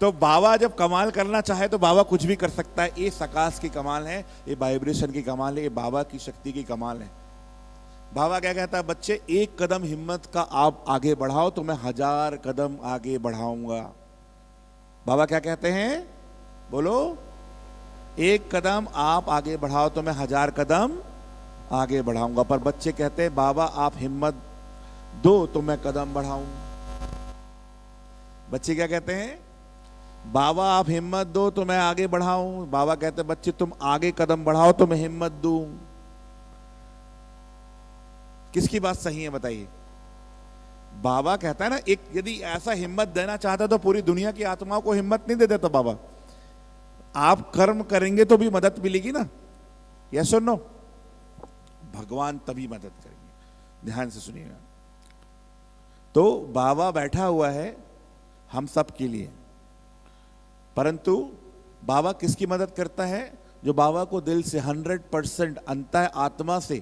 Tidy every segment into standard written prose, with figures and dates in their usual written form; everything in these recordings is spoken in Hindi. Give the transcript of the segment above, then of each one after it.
तो बाबा जब कमाल करना चाहे तो बाबा कुछ भी कर सकता है। ये सकाश की कमाल है, ये वाइब्रेशन की कमाल है, ये बाबा की शक्ति की कमाल है। बाबा क्या कहता है, बच्चे एक कदम हिम्मत का आप आगे बढ़ाओ तो मैं 1000 कदम आगे बढ़ाऊंगा। बाबा क्या कहते हैं, बोलो, एक कदम आप आगे बढ़ाओ तो मैं 1000 कदम आगे बढ़ाऊंगा। पर बच्चे कहते हैं बाबा आप हिम्मत दो तो मैं कदम बढ़ाऊं। बच्चे क्या कहते हैं, बाबा आप हिम्मत दो तो मैं आगे बढ़ाऊं। बाबा कहते हैं बच्चे तुम आगे कदम बढ़ाओ तो मैं हिम्मत दूं। किसकी बात सही है बताइए। बाबा कहता है ना, एक यदि ऐसा हिम्मत देना चाहता तो पूरी दुनिया की आत्माओं को हिम्मत नहीं दे देता बाबा। आप कर्म करेंगे तो भी मदद मिलेगी ना, यस और नो। भगवान तभी मदद करेंगे। ध्यान से सुनिएगा। तो बाबा बैठा हुआ है हम सब के लिए, परंतु बाबा किसकी मदद करता है, जो बाबा को दिल से 100% अंतः आत्मा से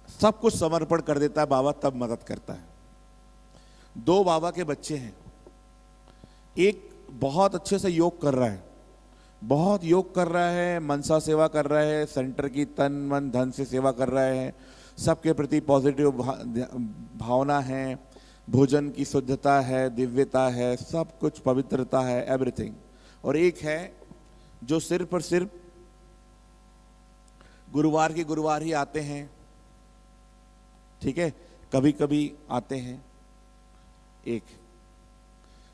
सब कुछ समर्पण कर देता है, बाबा तब मदद करता है। 2 बाबा के बच्चे हैं, एक बहुत अच्छे से योग कर रहा है, बहुत योग कर रहा है, मनसा सेवा कर रहा है, सेंटर की तन मन धन से सेवा कर रहा है, सबके प्रति पॉजिटिव भावना है, भोजन की शुद्धता है, दिव्यता है, सब कुछ पवित्रता है, एवरीथिंग। और एक है जो सिर्फ और सिर्फ गुरुवार के गुरुवार ही आते हैं, ठीक है, कभी कभी आते हैं। एक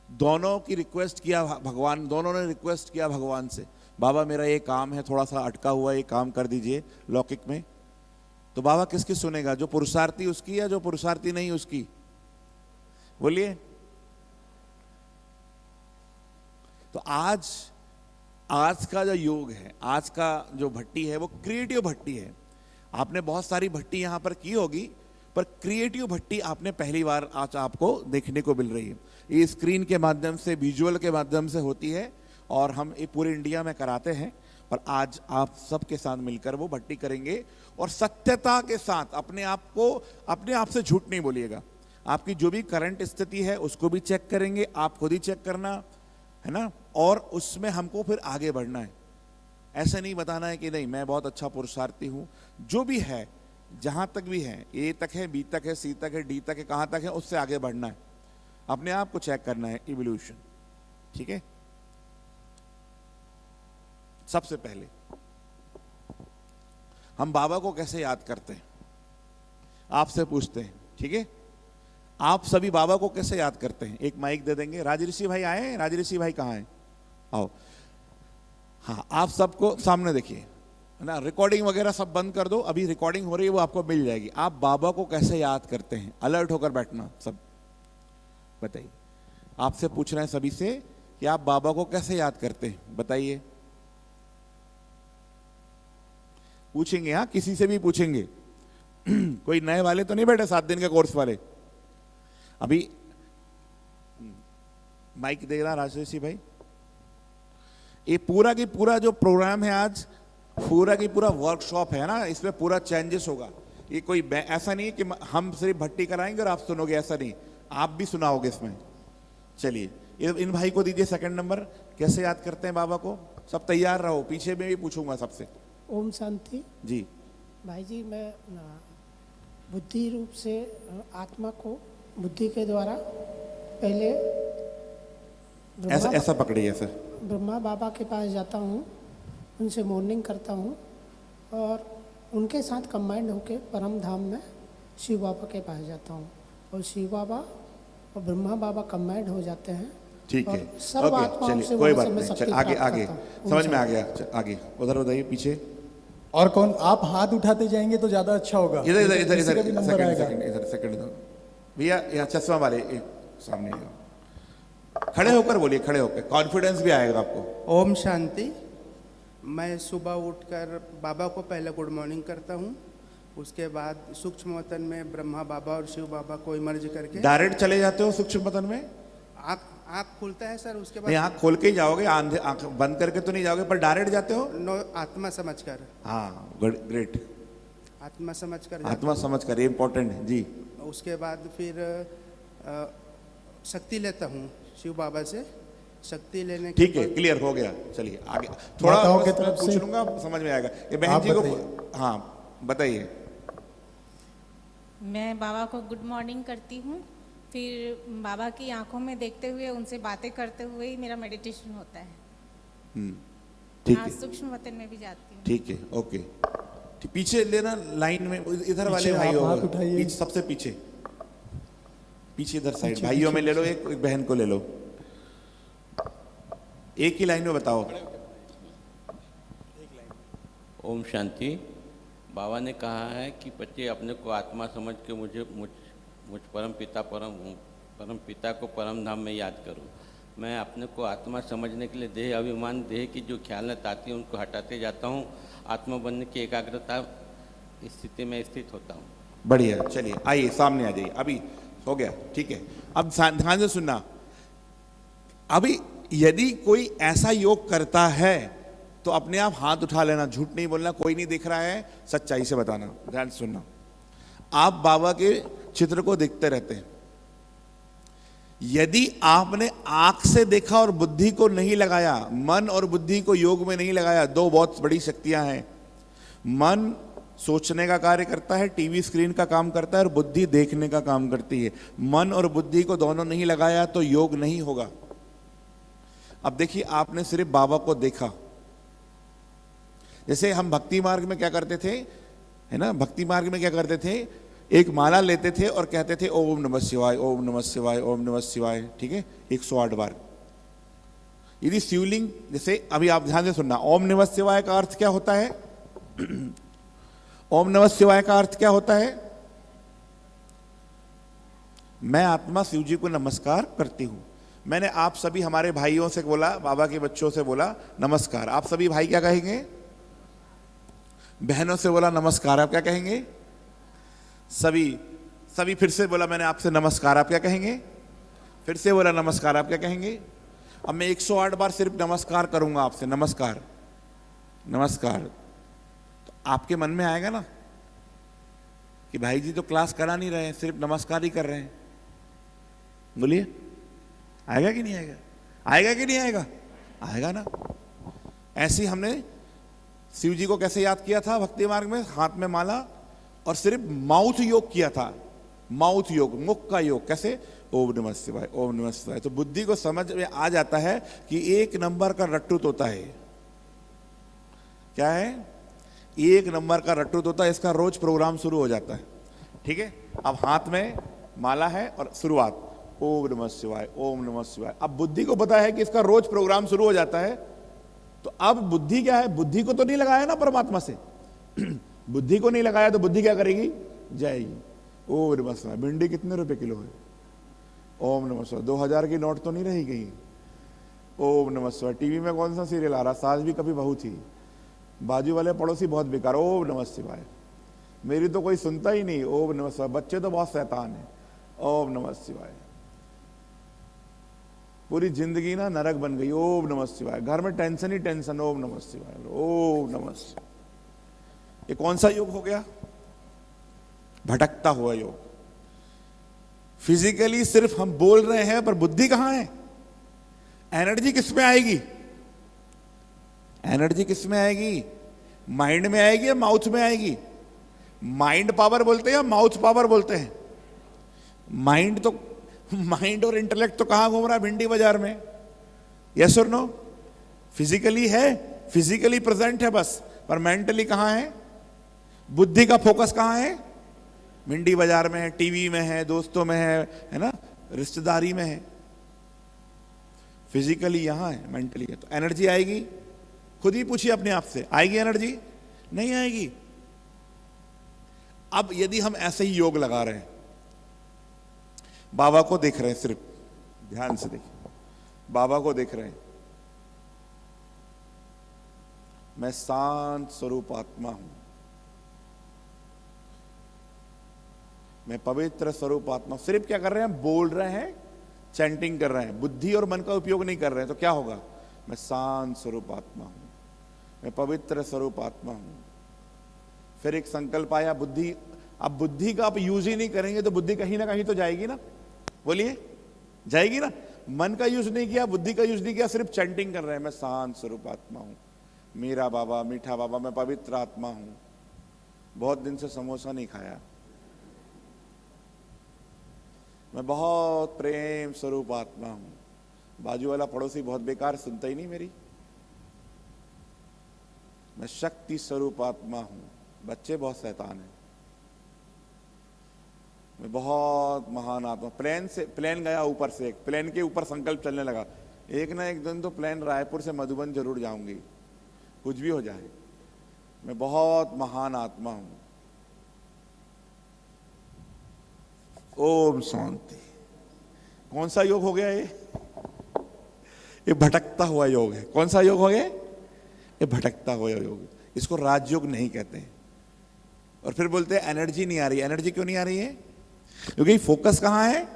दोनों की रिक्वेस्ट किया भगवान, दोनों ने रिक्वेस्ट किया भगवान से, बाबा मेरा ये काम है थोड़ा सा अटका हुआ, ये काम कर दीजिए लौकिक में। तो बाबा किसकी सुनेगा, जो पुरुषार्थी उसकी या जो पुरुषार्थी नहीं उसकी, बोलिए। तो आज का जो योग है, आज का जो भट्टी है वो क्रिएटिव भट्टी है। आपने बहुत सारी भट्टी यहां पर की होगी, पर क्रिएटिव भट्टी आपने पहली बार आज आपको देखने को मिल रही है। ये स्क्रीन के माध्यम से, विजुअल के माध्यम से होती है और हम ये पूरे इंडिया में कराते हैं। पर आज आप सबके साथ मिलकर वो भट्टी करेंगे और सत्यता के साथ अपने आप से झूठ नहीं बोलिएगा। आपकी जो भी करंट स्थिति है उसको भी चेक करेंगे, आप खुद ही चेक करना है ना, और उसमें हमको फिर आगे बढ़ना है। ऐसे नहीं बताना है कि नहीं मैं बहुत अच्छा पुरुषार्थी हूं, जो भी है जहां तक भी है, ए तक है, बी तक है, सी तक है, डी तक है, कहां तक है, उससे आगे बढ़ना है, अपने आप को चेक करना है, इवोल्यूशन। ठीक है, सबसे पहले हम बाबा को कैसे याद करते हैं, आपसे पूछते हैं। ठीक है, आप सभी बाबा को कैसे याद करते हैं, एक माइक दे देंगे। राजऋषि भाई आए हैं, राजऋषि भाई कहाँ हैं, आओ। हाँ, आप सबको सामने देखिए, है ना, रिकॉर्डिंग वगैरह सब बंद कर दो, अभी रिकॉर्डिंग हो रही है वो आपको मिल जाएगी। आप बाबा को कैसे याद करते हैं, अलर्ट होकर बैठना सब, बताइए। आपसे पूछ रहे हैं सभी से कि आप बाबा को कैसे याद करते हैं, बताइए। पूछेंगे, हाँ, किसी से भी पूछेंगे। कोई नए वाले तो नहीं बैठे 7 दिन के कोर्स वाले। अभी माइक दे रहा राजऋषि भाई। ये पूरा की पूरा जो प्रोग्राम है आज, पूरा की पूरा वर्कशॉप है ना, इसमें पूरा चेंजेस होगा। ये कोई ऐसा नहीं है कि हम सिर्फ भट्टी कराएंगे और आप सुनोगे, ऐसा नहीं, आप भी सुनाओगे इसमें। चलिए, इन भाई को दीजिए सेकंड नंबर, कैसे याद करते हैं बाबा को। सब तैयार रहो, पीछे में भी पूछूंगा सबसे। ओम शांति जी। भाई जी, मैं बुद्धि रूप से आत्मा को बुद्धि के द्वारा पहले ऐसा पकड़िए सर। ब्रह्मा बाबा के पास जाता हूँ, उनसे मॉर्निंग करता हूँ और उनके साथ कंबाइंड होकर परम धाम में शिव बाबा के पास जाता हूँ और शिव बाबा और ब्रह्मा बाबा कंबाइंड हो जाते हैं। ठीक है, ओके, चलिए, कोई बात नहीं, चल आगे आगे, समझ में आ गया, आगे उधर बताइए पीछे। और कौन, आप हाथ उठाते जाएंगे तो ज्यादा अच्छा होगा। इधर इधर इधर इधर इधर सेकंड भैया, यहाँ चश्मा वाले सामने खड़े होकर बोलिए, खड़े होकर, कॉन्फिडेंस भी आएगा आपको। ओम शांति। मैं सुबह उठकर बाबा को पहले गुड मॉर्निंग करता हूँ, उसके बाद सूक्ष्म वतन में ब्रह्मा बाबा और शिव बाबा को इमर्ज करके डायरेक्ट चले जाते हो सूक्ष्म वतन में। आँख खुलता है सर, उसके बाद आँख खोल के ही जाओगे, आँख बंद करके तो नहीं जाओगे, पर डायरेक्ट जाते हो। नो, आत्मा समझकर। हाँ, ग्रेट, आत्मा समझकर, आत्मा समझकर, ये इंपॉर्टेंट है जी। उसके बाद फिर शक्ति लेता हूँ, शिव बाबा से शक्ति लेने के ठीक है, क्लियर हो गया। चलिए आगे थोड़ा माताओं बस की मैं तरफ पूछ से- लूंगा, समझ में आएगा। ये बहन आप जी को बताइए। हाँ बताइए। मैं बाबा को गुड मॉर्निंग करती हूँ, फिर बाबा की आंखों में देखते हुए उनसे बातें करते हुए ही मेरा मेडिटेशन होता है। ठीक हाँ, है, सूक्ष्म वतन में भी जाती हूँ। ठीक है, ओके। पीछे लेना लाइन में, इधर वाले पीछे आप भाइयों हाथ उठाइए। पीछे, सबसे पीछे पीछे इधर साइड पीछे, भाइयों में पीछे, ले लो, एक बहन को ले लो, एक ही लाइन में बताओ। ओम शांति। बाबा ने कहा है कि बच्चे अपने को आत्मा समझ के मुझ परम पिता को परम धाम में याद करो। मैं अपने को आत्मा समझने के लिए देह अभिमान, देह की जो ख्यालत आती है उनको हटाते जाता हूँ। आत्मा बनने की एकाग्रता स्थिति में स्थित होता हूँ। बढ़िया, चलिए आइए सामने आ जाइए। अभी हो गया, ठीक है। अब ध्यान से सुनना। अभी यदि कोई ऐसा योग करता है तो अपने आप हाथ उठा लेना, झूठ नहीं बोलना, कोई नहीं देख रहा है, सच्चाई से बताना। ध्यान से सुनना। आप बाबा के चित्र को देखते रहते हैं, यदि आपने आंख से देखा और बुद्धि को नहीं लगाया, मन और बुद्धि को योग में नहीं लगाया, दो बहुत बड़ी शक्तियां हैं। मन सोचने का कार्य करता है, टीवी स्क्रीन का काम करता है, और बुद्धि देखने का काम करती है। मन और बुद्धि को दोनों नहीं लगाया तो योग नहीं होगा। अब देखिए, आपने सिर्फ बाबा को देखा। जैसे हम भक्ति मार्ग में क्या करते थे, है ना, भक्ति मार्ग में क्या करते थे, एक माला लेते थे और कहते थे ओम नमः शिवाय, ओम नमः शिवाय, ओम नमः शिवाय, ठीक है, 108 बार। यदि शिवलिंग, जैसे अभी आप ध्यान से सुनना, ओम नमः शिवाय का अर्थ क्या होता है? ओम नमः शिवाय का अर्थ क्या होता है? मैं आत्मा शिव जी को नमस्कार करती हूं। मैंने आप सभी हमारे भाइयों से बोला, बाबा के बच्चों से बोला नमस्कार, आप सभी भाई क्या कहेंगे? बहनों से बोला नमस्कार, आप क्या कहेंगे? सभी फिर से बोला मैंने आपसे नमस्कार, आप क्या कहेंगे? फिर से बोला नमस्कार, आप क्या कहेंगे? अब मैं 108 बार सिर्फ नमस्कार करूंगा आपसे, नमस्कार नमस्कार, तो आपके मन में आएगा ना कि भाई जी तो क्लास करा नहीं रहे हैं, सिर्फ नमस्कार ही कर रहे हैं। बोलिए, आएगा कि नहीं आएगा? आएगा कि नहीं आएगा? आएगा ना। ऐसे ही हमने शिव जी को कैसे याद किया था भक्ति मार्ग में? हाथ में माला और सिर्फ माउथ योग किया था, माउथ योग, मुख का योग। कैसे? ओम नमः शिवाय, ओम नमः शिवाय। तो बुद्धि को समझ में आ जाता है कि एक नंबर का रट्टू तोता है। क्या है? एक नंबर का रट्टू तोता, इसका रोज प्रोग्राम शुरू हो जाता है। ठीक है, अब हाथ में माला है और शुरुआत ओम नमः शिवाय, ओम नमः शिवाय। अब बुद्धि को पता है कि इसका रोज प्रोग्राम शुरू हो जाता है, तो अब बुद्धि क्या है? बुद्धि को तो नहीं लगाया ना परमात्मा से। बुद्धि को नहीं लगाया तो बुद्धि क्या करेगी? जाएगी। ओम नमः शिवाय। भिंडी कितने रुपए किलो है? ओम नमः शिवाय। 2000 की नोट तो नहीं रही गई? ओम नमः शिवाय। टीवी में कौन सा सीरियल आ रहा? सास भी कभी बहू थी। बाजू वाले पड़ोसी बहुत बेकार, ओम नमः शिवाय। मेरी तो कोई सुनता ही नहीं, ओम नमः शिवाय। बच्चे तो बहुत शैतान है, ओम नमः शिवाय। पूरी जिंदगी ना नरक बन गई, ओम नमः शिवाय। घर में टेंशन ही टेंशन, ओम नमः शिवाय, ओम नमः शिवाय। ये कौन सा योग हो गया? भटकता हुआ योग। फिजिकली सिर्फ हम बोल रहे हैं, पर बुद्धि कहां है? एनर्जी किस में आएगी? एनर्जी किस में आएगी? माइंड में आएगी या माउथ में आएगी? माइंड पावर बोलते हैं या माउथ पावर बोलते हैं? माइंड और इंटेलेक्ट तो कहां घूम रहा है? भिंडी बाजार में। यस और नो? फिजिकली है, फिजिकली प्रेजेंट है बस, पर मेंटली कहां है? बुद्धि का फोकस कहां है? भिंडी बाजार में है, टीवी में है, दोस्तों में है ना, रिश्तेदारी में है। फिजिकली यहां है, मेंटली है। तो एनर्जी आएगी? खुद ही पूछिए अपने आप से, आएगी एनर्जी? नहीं आएगी। अब यदि हम ऐसे ही योग लगा रहे हैं, बाबा को देख रहे हैं, सिर्फ ध्यान से देखिए, बाबा को देख रहे हैं, मैं शांत स्वरूप आत्मा हूं, मैं पवित्र स्वरूप आत्मा। सिर्फ क्या कर रहे हैं? बोल रहे हैं, चैंटिंग कर रहे हैं, बुद्धि और मन का उपयोग नहीं कर रहे हैं। तो क्या होगा? मैं शांत स्वरूप आत्मा हूं, मैं पवित्र स्वरूप आत्मा हूं। फिर एक संकल्प आया, बुद्धि। अब बुद्धि का आप यूज ही नहीं करेंगे तो बुद्धि कहीं ना कहीं तो जाएगी ना। बोलिए, जाएगी ना। मन का यूज नहीं किया, बुद्धि का यूज नहीं किया, सिर्फ चैंटिंग कर रहे हैं, मैं शांत स्वरूप आत्मा हूं, मेरा बाबा मीठा बाबा, मैं पवित्र आत्मा हूं, बहुत दिन से समोसा नहीं खाया, मैं बहुत प्रेम स्वरूप आत्मा हूं, बाजू वाला पड़ोसी बहुत बेकार, सुनता ही नहीं मेरी, मैं शक्ति स्वरूप आत्मा हूं, बच्चे बहुत शैतान हैं, मैं बहुत महान आत्मा। प्लेन गया ऊपर से, एक प्लेन के ऊपर संकल्प चलने लगा, एक ना एक दिन तो प्लेन रायपुर से मधुबन जरूर जाऊंगी, कुछ भी हो जाए, मैं बहुत महान आत्मा हूं। ओम शांति। कौन सा योग हो गया ये भटकता हुआ योग है। कौन सा योग हो गया ये? भटकता हुआ योग। इसको राजयोग नहीं कहते हैं। और फिर बोलते हैं एनर्जी नहीं आ रही। एनर्जी क्यों नहीं आ रही है? क्योंकि फोकस कहां है?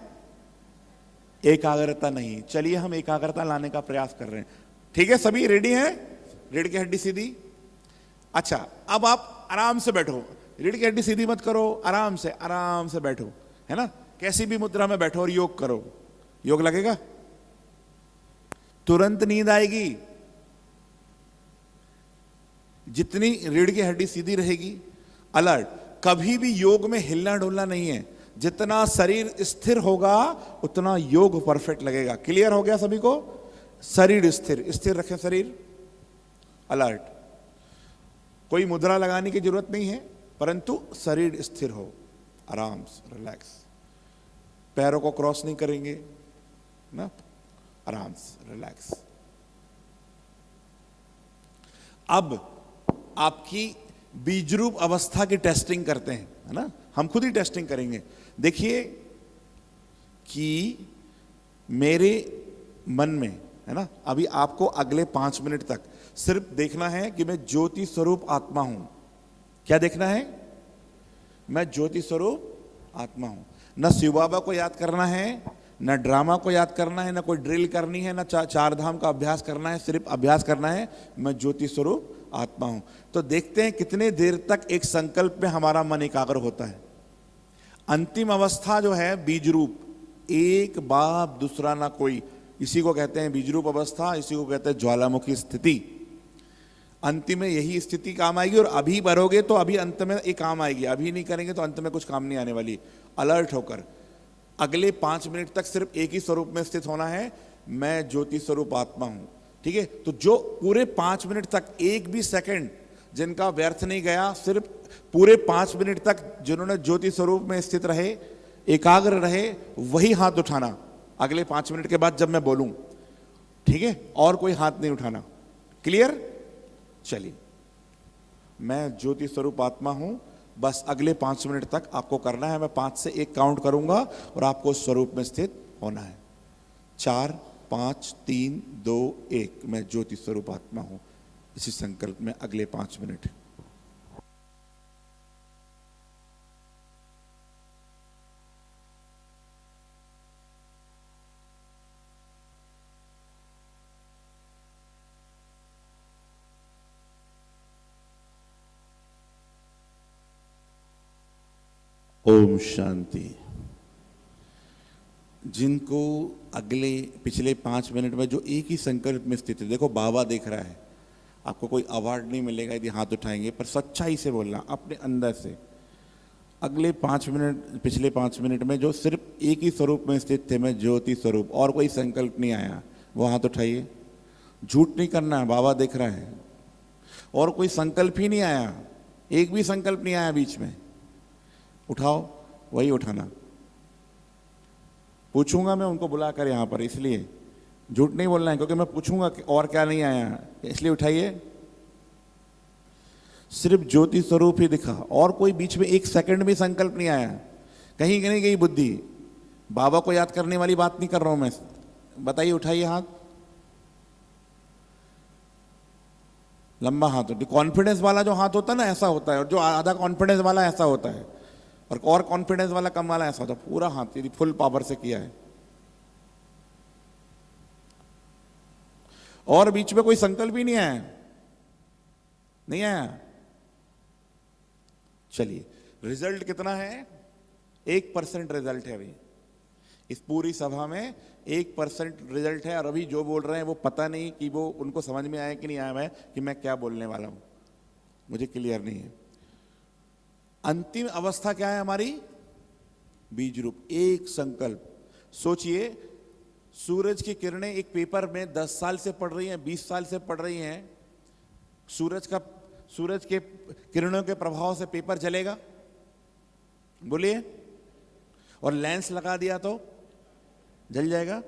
एकाग्रता नहीं। चलिए हम एकाग्रता लाने का प्रयास कर रहे हैं। ठीक है, सभी रेडी हैं? रीढ़ की हड्डी सीधी। अच्छा, अब आप आराम से बैठो, रीढ़ की हड्डी सीधी मत करो, आराम से बैठो, है ना। कैसी भी मुद्रा में बैठो और योग करो। योग लगेगा, तुरंत नींद आएगी। जितनी रीढ़ की हड्डी सीधी रहेगी, अलर्ट, कभी भी योग में हिलना डुलना नहीं है। जितना शरीर स्थिर होगा उतना योग परफेक्ट लगेगा। क्लियर हो गया सभी को? शरीर स्थिर रखें, शरीर अलर्ट। कोई मुद्रा लगाने की जरूरत नहीं है, परंतु शरीर स्थिर हो, आराम से रिलैक्स। पैरों को क्रॉस नहीं करेंगे ना, आराम से रिलैक्स। अब आपकी बीजरूप अवस्था की टेस्टिंग करते हैं, है ना। हम खुद ही टेस्टिंग करेंगे। देखिए कि मेरे मन में, है ना, अभी आपको अगले 5 मिनट तक सिर्फ देखना है कि मैं ज्योति स्वरूप आत्मा हूं। क्या देखना है? मैं ज्योति स्वरूप आत्मा हूं। न शिव बाबा को याद करना है, न ड्रामा को याद करना है, न कोई ड्रिल करनी है, न चार धाम का अभ्यास करना है। सिर्फ अभ्यास करना है, मैं ज्योति स्वरूप आत्मा हूं। तो देखते हैं कितने देर तक एक संकल्प में हमारा मन एकाग्र होता है। अंतिम अवस्था जो है बीज रूप, एक बाप दूसरा ना कोई, इसी को कहते हैं बीज रूप अवस्था, इसी को कहते हैं ज्वालामुखी स्थिति। अंतिम में यही स्थिति काम आएगी। और अभी भरोगे तो अभी अंत में एक काम आएगी, अभी नहीं करेंगे तो अंत में कुछ काम नहीं आने वाली। अलर्ट होकर अगले 5 मिनट तक सिर्फ एक ही स्वरूप में स्थित होना है, मैं ज्योति स्वरूप आत्मा हूं। ठीक है, तो जो पूरे 5 मिनट तक एक भी सेकंड जिनका व्यर्थ नहीं गया, सिर्फ पूरे 5 मिनट तक जिन्होंने ज्योति स्वरूप में स्थित रहे, एकाग्र रहे, वही हाथ उठाना अगले 5 मिनट के बाद जब मैं बोलूं। ठीक है, और कोई हाथ नहीं उठाना। क्लियर? चलिए, मैं ज्योति स्वरूप आत्मा हूं, बस अगले 5 मिनट तक आपको करना है। मैं 5 से 1 काउंट करूंगा और आपको उस स्वरूप में स्थित होना है। 4, 5, 3, 2, 1। मैं ज्योति स्वरूप आत्मा हूं, इसी संकल्प में अगले 5 मिनट। ओम शांति। जिनको अगले पिछले 5 मिनट में जो एक ही संकल्प में स्थित है, देखो बाबा देख रहा है, आपको कोई अवार्ड नहीं मिलेगा यदि हाथ उठाएंगे, पर सच्चाई से बोलना अपने अंदर से। अगले 5 मिनट, पिछले 5 मिनट में जो सिर्फ एक ही स्वरूप में स्थित थे, मैं ज्योति स्वरूप, और कोई संकल्प नहीं आया, वो हाथ उठाइए। झूठ नहीं करना है, बाबा देख रहा है। और कोई संकल्प ही नहीं आया, एक भी संकल्प नहीं आया बीच में, उठाओ, वही उठाना। पूछूंगा मैं उनको बुलाकर यहां पर, इसलिए झूठ नहीं बोलना है, क्योंकि मैं पूछूंगा कि और क्या नहीं आया, इसलिए उठाइए। सिर्फ ज्योति स्वरूप ही दिखा, और कोई बीच में 1 सेकंड भी संकल्प नहीं आया। कहीं नहीं गई बुद्धि। बाबा को याद करने वाली बात नहीं कर रहा हूं मैं। बताइए, उठाइए हाथ, लंबा हाथ हो। कॉन्फिडेंस वाला जो हाथ होता है ना, ऐसा होता है, और जो आधा कॉन्फिडेंस वाला ऐसा होता है, और कॉन्फिडेंस वाला कम वाला ऐसा होता है। पूरा हाथ यदि फुल पावर से किया है, और बीच में कोई संकल्प ही नहीं आया, नहीं आया। चलिए, रिजल्ट कितना है? 1% रिजल्ट है अभी। इस पूरी सभा में 1% रिजल्ट है, और अभी जो बोल रहे हैं वो पता नहीं कि वो उनको समझ में आया कि नहीं आया है कि मैं क्या बोलने वाला हूं, मुझे क्लियर नहीं है। अंतिम अवस्था क्या है हमारी? बीज रूप, एक संकल्प। सोचिए, सूरज की किरणें एक पेपर में 10 साल से पड़ रही हैं, 20 साल से पड़ रही हैं, सूरज के किरणों के प्रभाव से पेपर जलेगा? बोलिए। और लेंस लगा दिया तो जल जाएगा?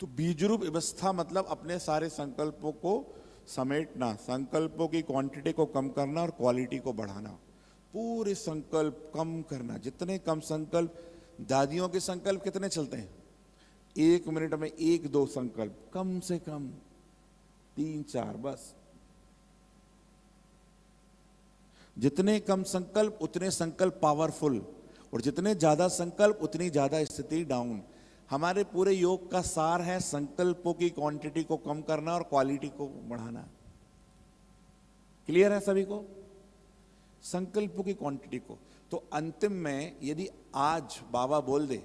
तो बीजरूप अवस्था मतलब अपने सारे संकल्पों को समेटना, संकल्पों की क्वांटिटी को कम करना और क्वालिटी को बढ़ाना। पूरे संकल्प कम करना, जितने कम संकल्प। दादियों के संकल्प कितने चलते हैं? 1 मिनट में 1-2 संकल्प, कम से कम 3-4 बस। जितने कम संकल्प उतने संकल्प पावरफुल, और जितने ज्यादा संकल्प उतनी ज्यादा स्थिति डाउन। हमारे पूरे योग का सार है संकल्पों की क्वांटिटी को कम करना और क्वालिटी को बढ़ाना। क्लियर है सभी को? संकल्पों की क्वांटिटी को। तो अंतिम में यदि आज बाबा बोल दे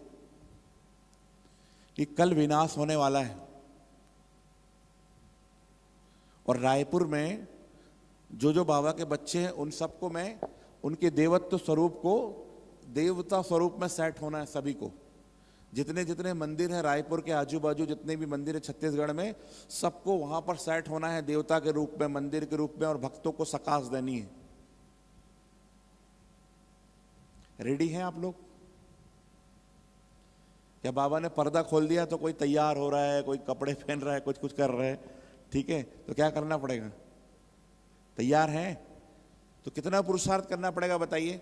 कि कल विनाश होने वाला है, और रायपुर में जो बाबा के बच्चे हैं उन सबको मैं उनके देवत्व स्वरूप को देवता स्वरूप में सेट होना है सभी को। जितने जितने मंदिर है रायपुर के आजू बाजू, जितने भी मंदिर है छत्तीसगढ़ में, सबको वहां पर सेट होना है देवता के रूप में, मंदिर के रूप में, और भक्तों को सकाश देनी है। रेडी हैं आप लोग? क्या बाबा ने पर्दा खोल दिया तो कोई तैयार हो रहा है, कोई कपड़े पहन रहा है, कुछ कर रहा है, ठीक है? तो क्या करना पड़ेगा? तैयार हैं? तो कितना पुरुषार्थ करना पड़ेगा बताइए?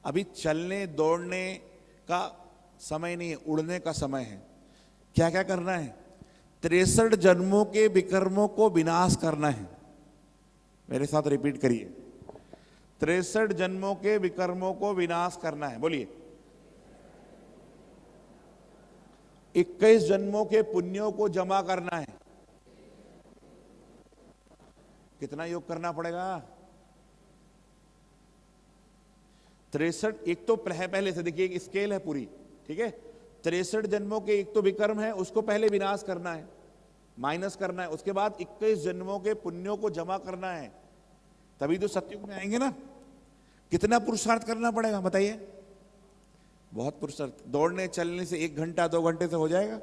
अभी चलने दौड़ने का समय नहीं है, उड़ने का समय है। क्या क्या करना है? 63 जन्मों के विकर्मों को विनाश करना है। मेरे साथ रिपीट करिए, 63 जन्मों के विकर्मों को विनाश करना है। बोलिए। 21 जन्मों के पुण्यों को जमा करना है। कितना योग करना पड़ेगा? 63। एक तो पहले से देखिए, एक स्केल है पूरी, ठीक है? 63 जन्मों के एक तो विकर्म है, उसको पहले विनाश करना है, माइनस करना है। उसके बाद 21 जन्मों के पुण्यों को जमा करना है, तभी तो सतयुग में आएंगे ना। कितना पुरुषार्थ करना पड़ेगा बताइए? बहुत पुरुषार्थ। दौड़ने चलने से 1 घंटा 2 घंटे से हो जाएगा?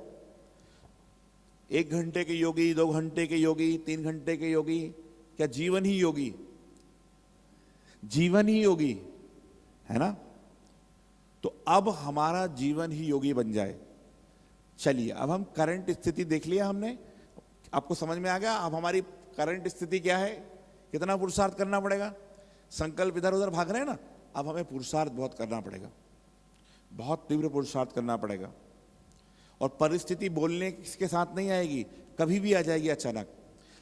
1 घंटे के योगी, 2 घंटे के योगी, 3 घंटे के योगी, क्या जीवन ही योगी? जीवन ही योगी है ना? तो अब हमारा जीवन ही योगी बन जाए। चलिए, अब हम करंट स्थिति देख लिया हमने, आपको समझ में आ गया अब हमारी करंट स्थिति क्या है, कितना पुरुषार्थ करना पड़ेगा। संकल्प इधर उधर भाग रहे हैं ना, अब हमें पुरुषार्थ बहुत करना पड़ेगा, बहुत तीव्र पुरुषार्थ करना पड़ेगा। और परिस्थिति बोलने के साथ नहीं आएगी, कभी भी आ जाएगी अचानक।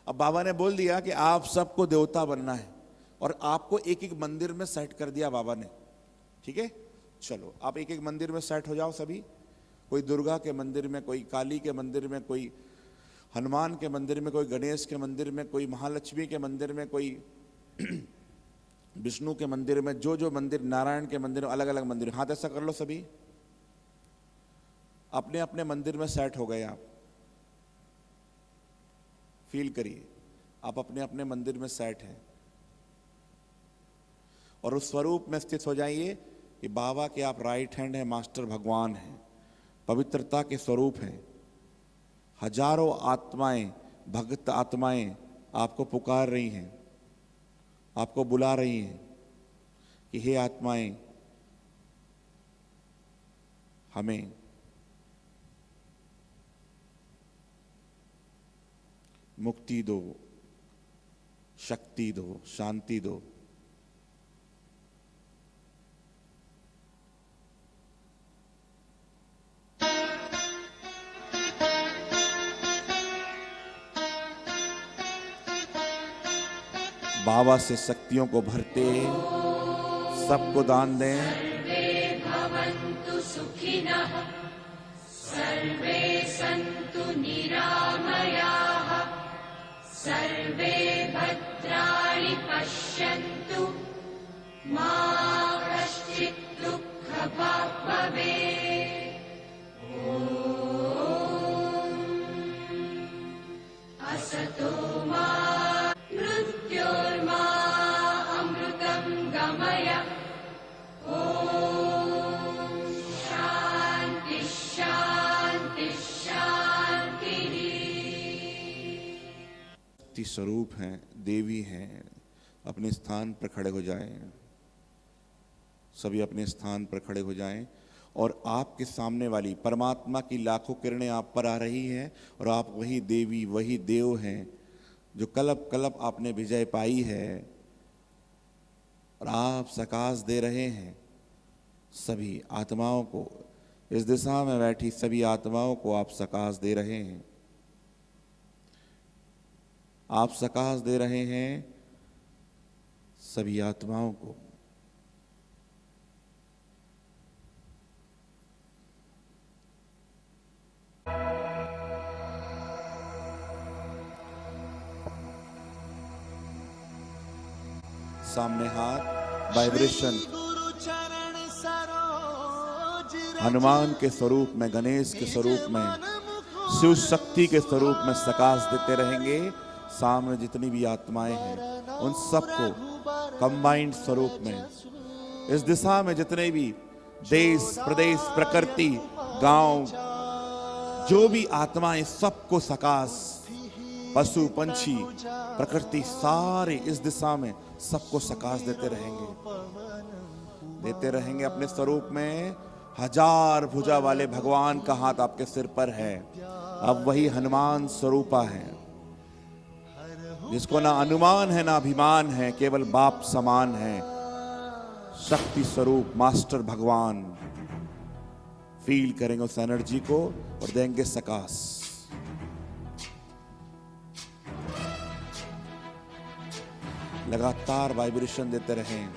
अब बाबा ने बोल दिया कि आप सबको देवता बनना है, और आपको एक एक मंदिर में सेट कर दिया बाबा ने, ठीक है? चलो आप एक एक मंदिर में सेट हो जाओ सभी। कोई दुर्गा के मंदिर में, कोई काली के मंदिर में, कोई हनुमान के मंदिर में, कोई गणेश के मंदिर में, कोई महालक्ष्मी के मंदिर में, कोई विष्णु के मंदिर में, जो मंदिर, नारायण के मंदिर में, अलग अलग मंदिर। हाथ ऐसा कर लो सभी, अपने अपने मंदिर में सेट हो गए आप। फील करिए आप अपने अपने मंदिर में सेट हैं, और उस स्वरूप में स्थित हो जाइए कि बाबा के आप राइट हैंड हैं, मास्टर भगवान हैं, पवित्रता के स्वरूप हैं। हजारों आत्माएं, भक्त आत्माएं आपको पुकार रही हैं, आपको बुला रही हैं कि हे आत्माएं, हमें मुक्ति दो, शक्ति दो, शांति दो। बाबा से शक्तियों को भरते, सबको दान दें। भवन्तु सुखिनः, सर्वे सन्तु निरामयाः, सर्वे भद्राणि पश्यन्तु, मा कश्चित् दुःखभाग् शक्ति स्वरूप हैं, देवी हैं। अपने स्थान पर खड़े हो जाएं, सभी अपने स्थान पर खड़े हो जाएं और आपके सामने वाली परमात्मा की लाखों किरणें आप पर आ रही हैं और आप वही देवी, वही देव हैं जो कलप कलप आपने विजय पाई है और आप सकाश दे रहे हैं सभी आत्माओं को। इस दिशा में बैठी सभी आत्माओं को आप सकाश दे रहे हैं, आप सकाश दे रहे हैं सभी आत्माओं को। सामने हाथ, वाइब्रेशन हनुमान के स्वरूप में, गणेश के स्वरूप में, शिव शक्ति के स्वरूप में सकाश देते रहेंगे। सामने जितनी भी आत्माएं हैं उन सबको कंबाइंड स्वरूप में, इस दिशा में जितने भी देश, प्रदेश, प्रकृति, गांव, जो भी आत्माएं, सबको सकाश, पशु पंछी प्रकृति सारे इस दिशा में सबको सकाश देते रहेंगे अपने स्वरूप में। हजार भुजा वाले भगवान का हाथ आपके सिर पर है। अब वही हनुमान स्वरूपा है जिसको ना अनुमान है ना अभिमान है, केवल बाप समान है। शक्ति स्वरूप मास्टर भगवान फील करेंगे उस एनर्जी को और देंगे सकाश। लगातार वाइब्रेशन देते रहें।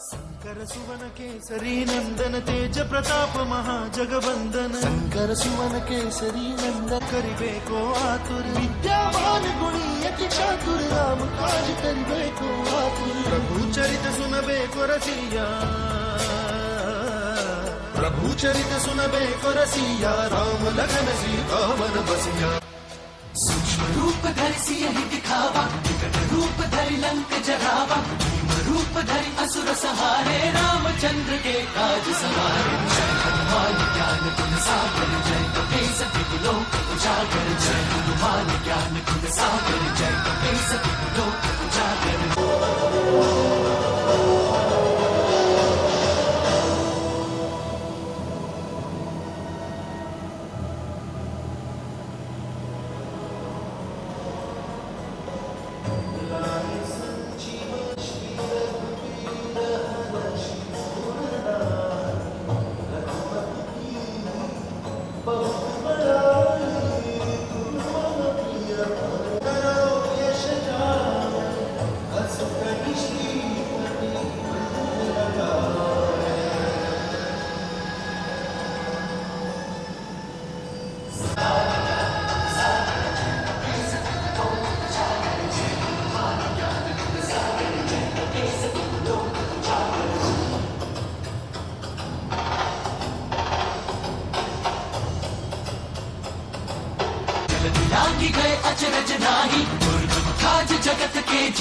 शंकर सुवन केसरी नंदन तेज प्रताप महाजगवंदन। शंकर सुवन केसरी नंदन करिबे को आतुर। विद्यावान गुणी अति चातुर राम काज करिबे को आतुर। प्रभु चरित सुनबे को रसिया, प्रभु चरित सुनबे को रसिया। राम लखन सीता वन बसिया। सूक्ष्म रूप धरि सियहि दिखावा, विकट रूप धरि लंक जरावा। रूप धरि असुर सहारे, रामचंद्र के काज सवारे। जय हनुमान ज्ञान गुण सागर, जय कपीस तिहु लोक उजागर। जय हनुमान ज्ञान गुण सागर, जय कपीस तिहु लोक उजागर।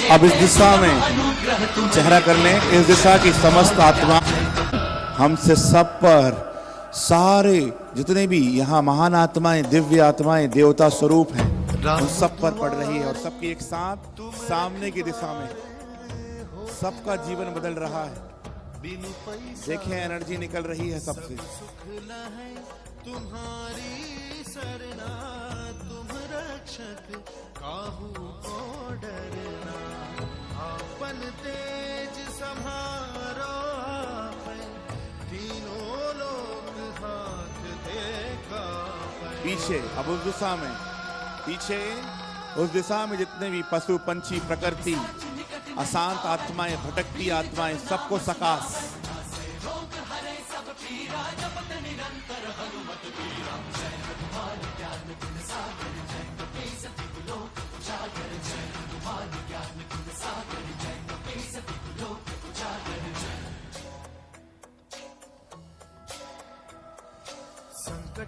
अब इस दिशा में चेहरा करने, इस दिशा की समस्त आत्मा हमसे सब पर, सारे जितने भी यहाँ महान आत्माएं, दिव्य आत्माएं, देवता स्वरूप हैं, उन सब पर पड़ रही है और सबकी एक साथ सामने की दिशा में सबका जीवन बदल रहा है। देखिए एनर्जी निकल रही है सबसे। तुम्हारी सरना तुम रक्षक, काहू को डरना। आपन तेज सम्हारो आपै, तीनों लोग हाथ देखा। पीछे अब उस दिशा में पीछे उस दिशा में जितने भी पशु पंछी प्रकृति अशांत आत्माएं भटकती आत्माएं सबको सकाश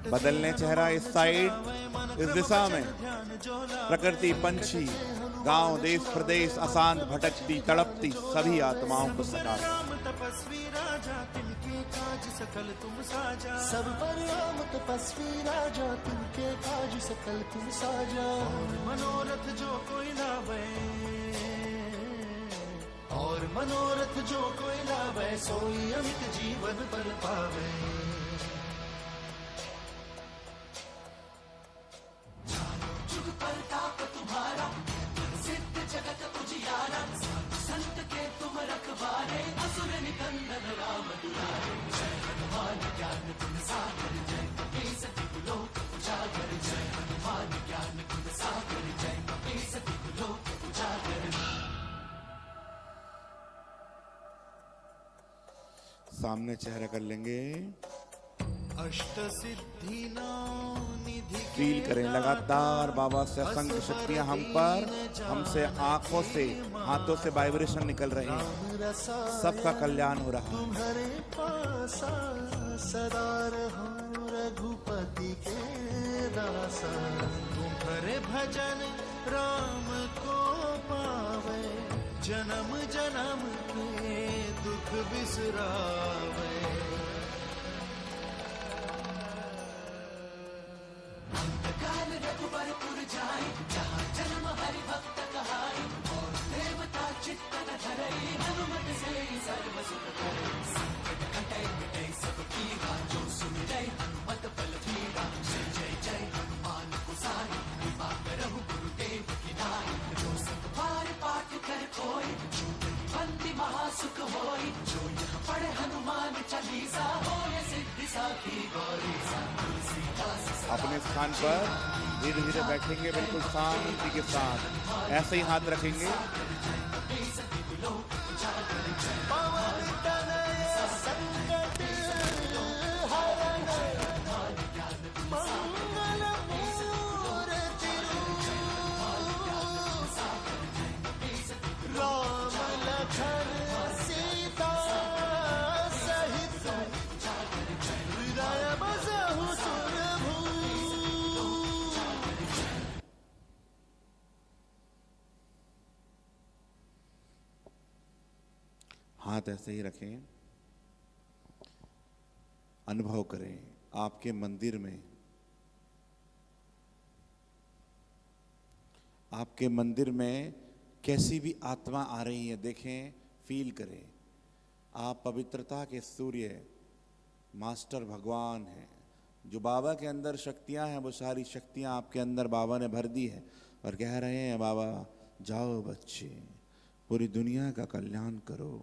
बदलने चेहरा इस साइड इस दिशा में प्रकृति पंछी गांव देश प्रदेश अशांत भटकती तड़पती सभी आत्माओं को सकाश तपस्वी राजा तिनके काज सकल तुम साजा सब पर राम तपस्वी राजा तिनके काज सकल तुम साजा और मनोरथ जो कोई लावे और मनोरथ जो कोई लावे सोई अमित जीवन पर पावे जुग परताप तुम्हारा सिद्ध जगत उजियारा संत के तुम रखवारे असुर निकंदन राम दुलारे जय हनुमान ज्ञान गुण सागर जय कपीसति लोक उजागर जय हनुमान ज्ञान गुण सागर जय कपीसति लोक उजागर सामने चेहरा कर लेंगे अष्ट सिद्धि नौ निधि फील करें लगातार बाबा से असंख्य शक्तियां हम पर हमसे आंखों से हाथों से वाइब्रेशन निकल रहे हैं सबका कल्याण हो रहा है तुम्हारे पासा सदा रहो रघुपति के दासा तुम्हारे भजन राम को पावे जन्म जन्म के दुख बिसरावे काल रघुबरपुर जाए जहाँ जन्म हरि भक्त कहाए और देवता चित्तन धरई हनुमत से सर्व सुख करे संकट कटे मिटे सब पीरा जो सुमिरै हनुमत बल धीरा जय जय जय हनुमान गोसाई कृपा करहु गुरुदेव की नाई जो सब बार पाठ कर कोई बंदी महासुख होई जो यह पढ़े हनुमान चालीसा होए सिद्धि साखी गौरी तुलसीदास अपने स्थान पर धीरे धीरे बैठेंगे बिल्कुल शांति के साथ ऐसे ही हाथ रखेंगे हाथ ऐसे ही रखें अनुभव करें आपके मंदिर में कैसी भी आत्मा आ रही है देखें फील करें आप पवित्रता के सूर्य मास्टर भगवान हैं जो बाबा के अंदर शक्तियां हैं वो सारी शक्तियां आपके अंदर बाबा ने भर दी है और कह रहे हैं बाबा जाओ बच्चे पूरी दुनिया का कल्याण करो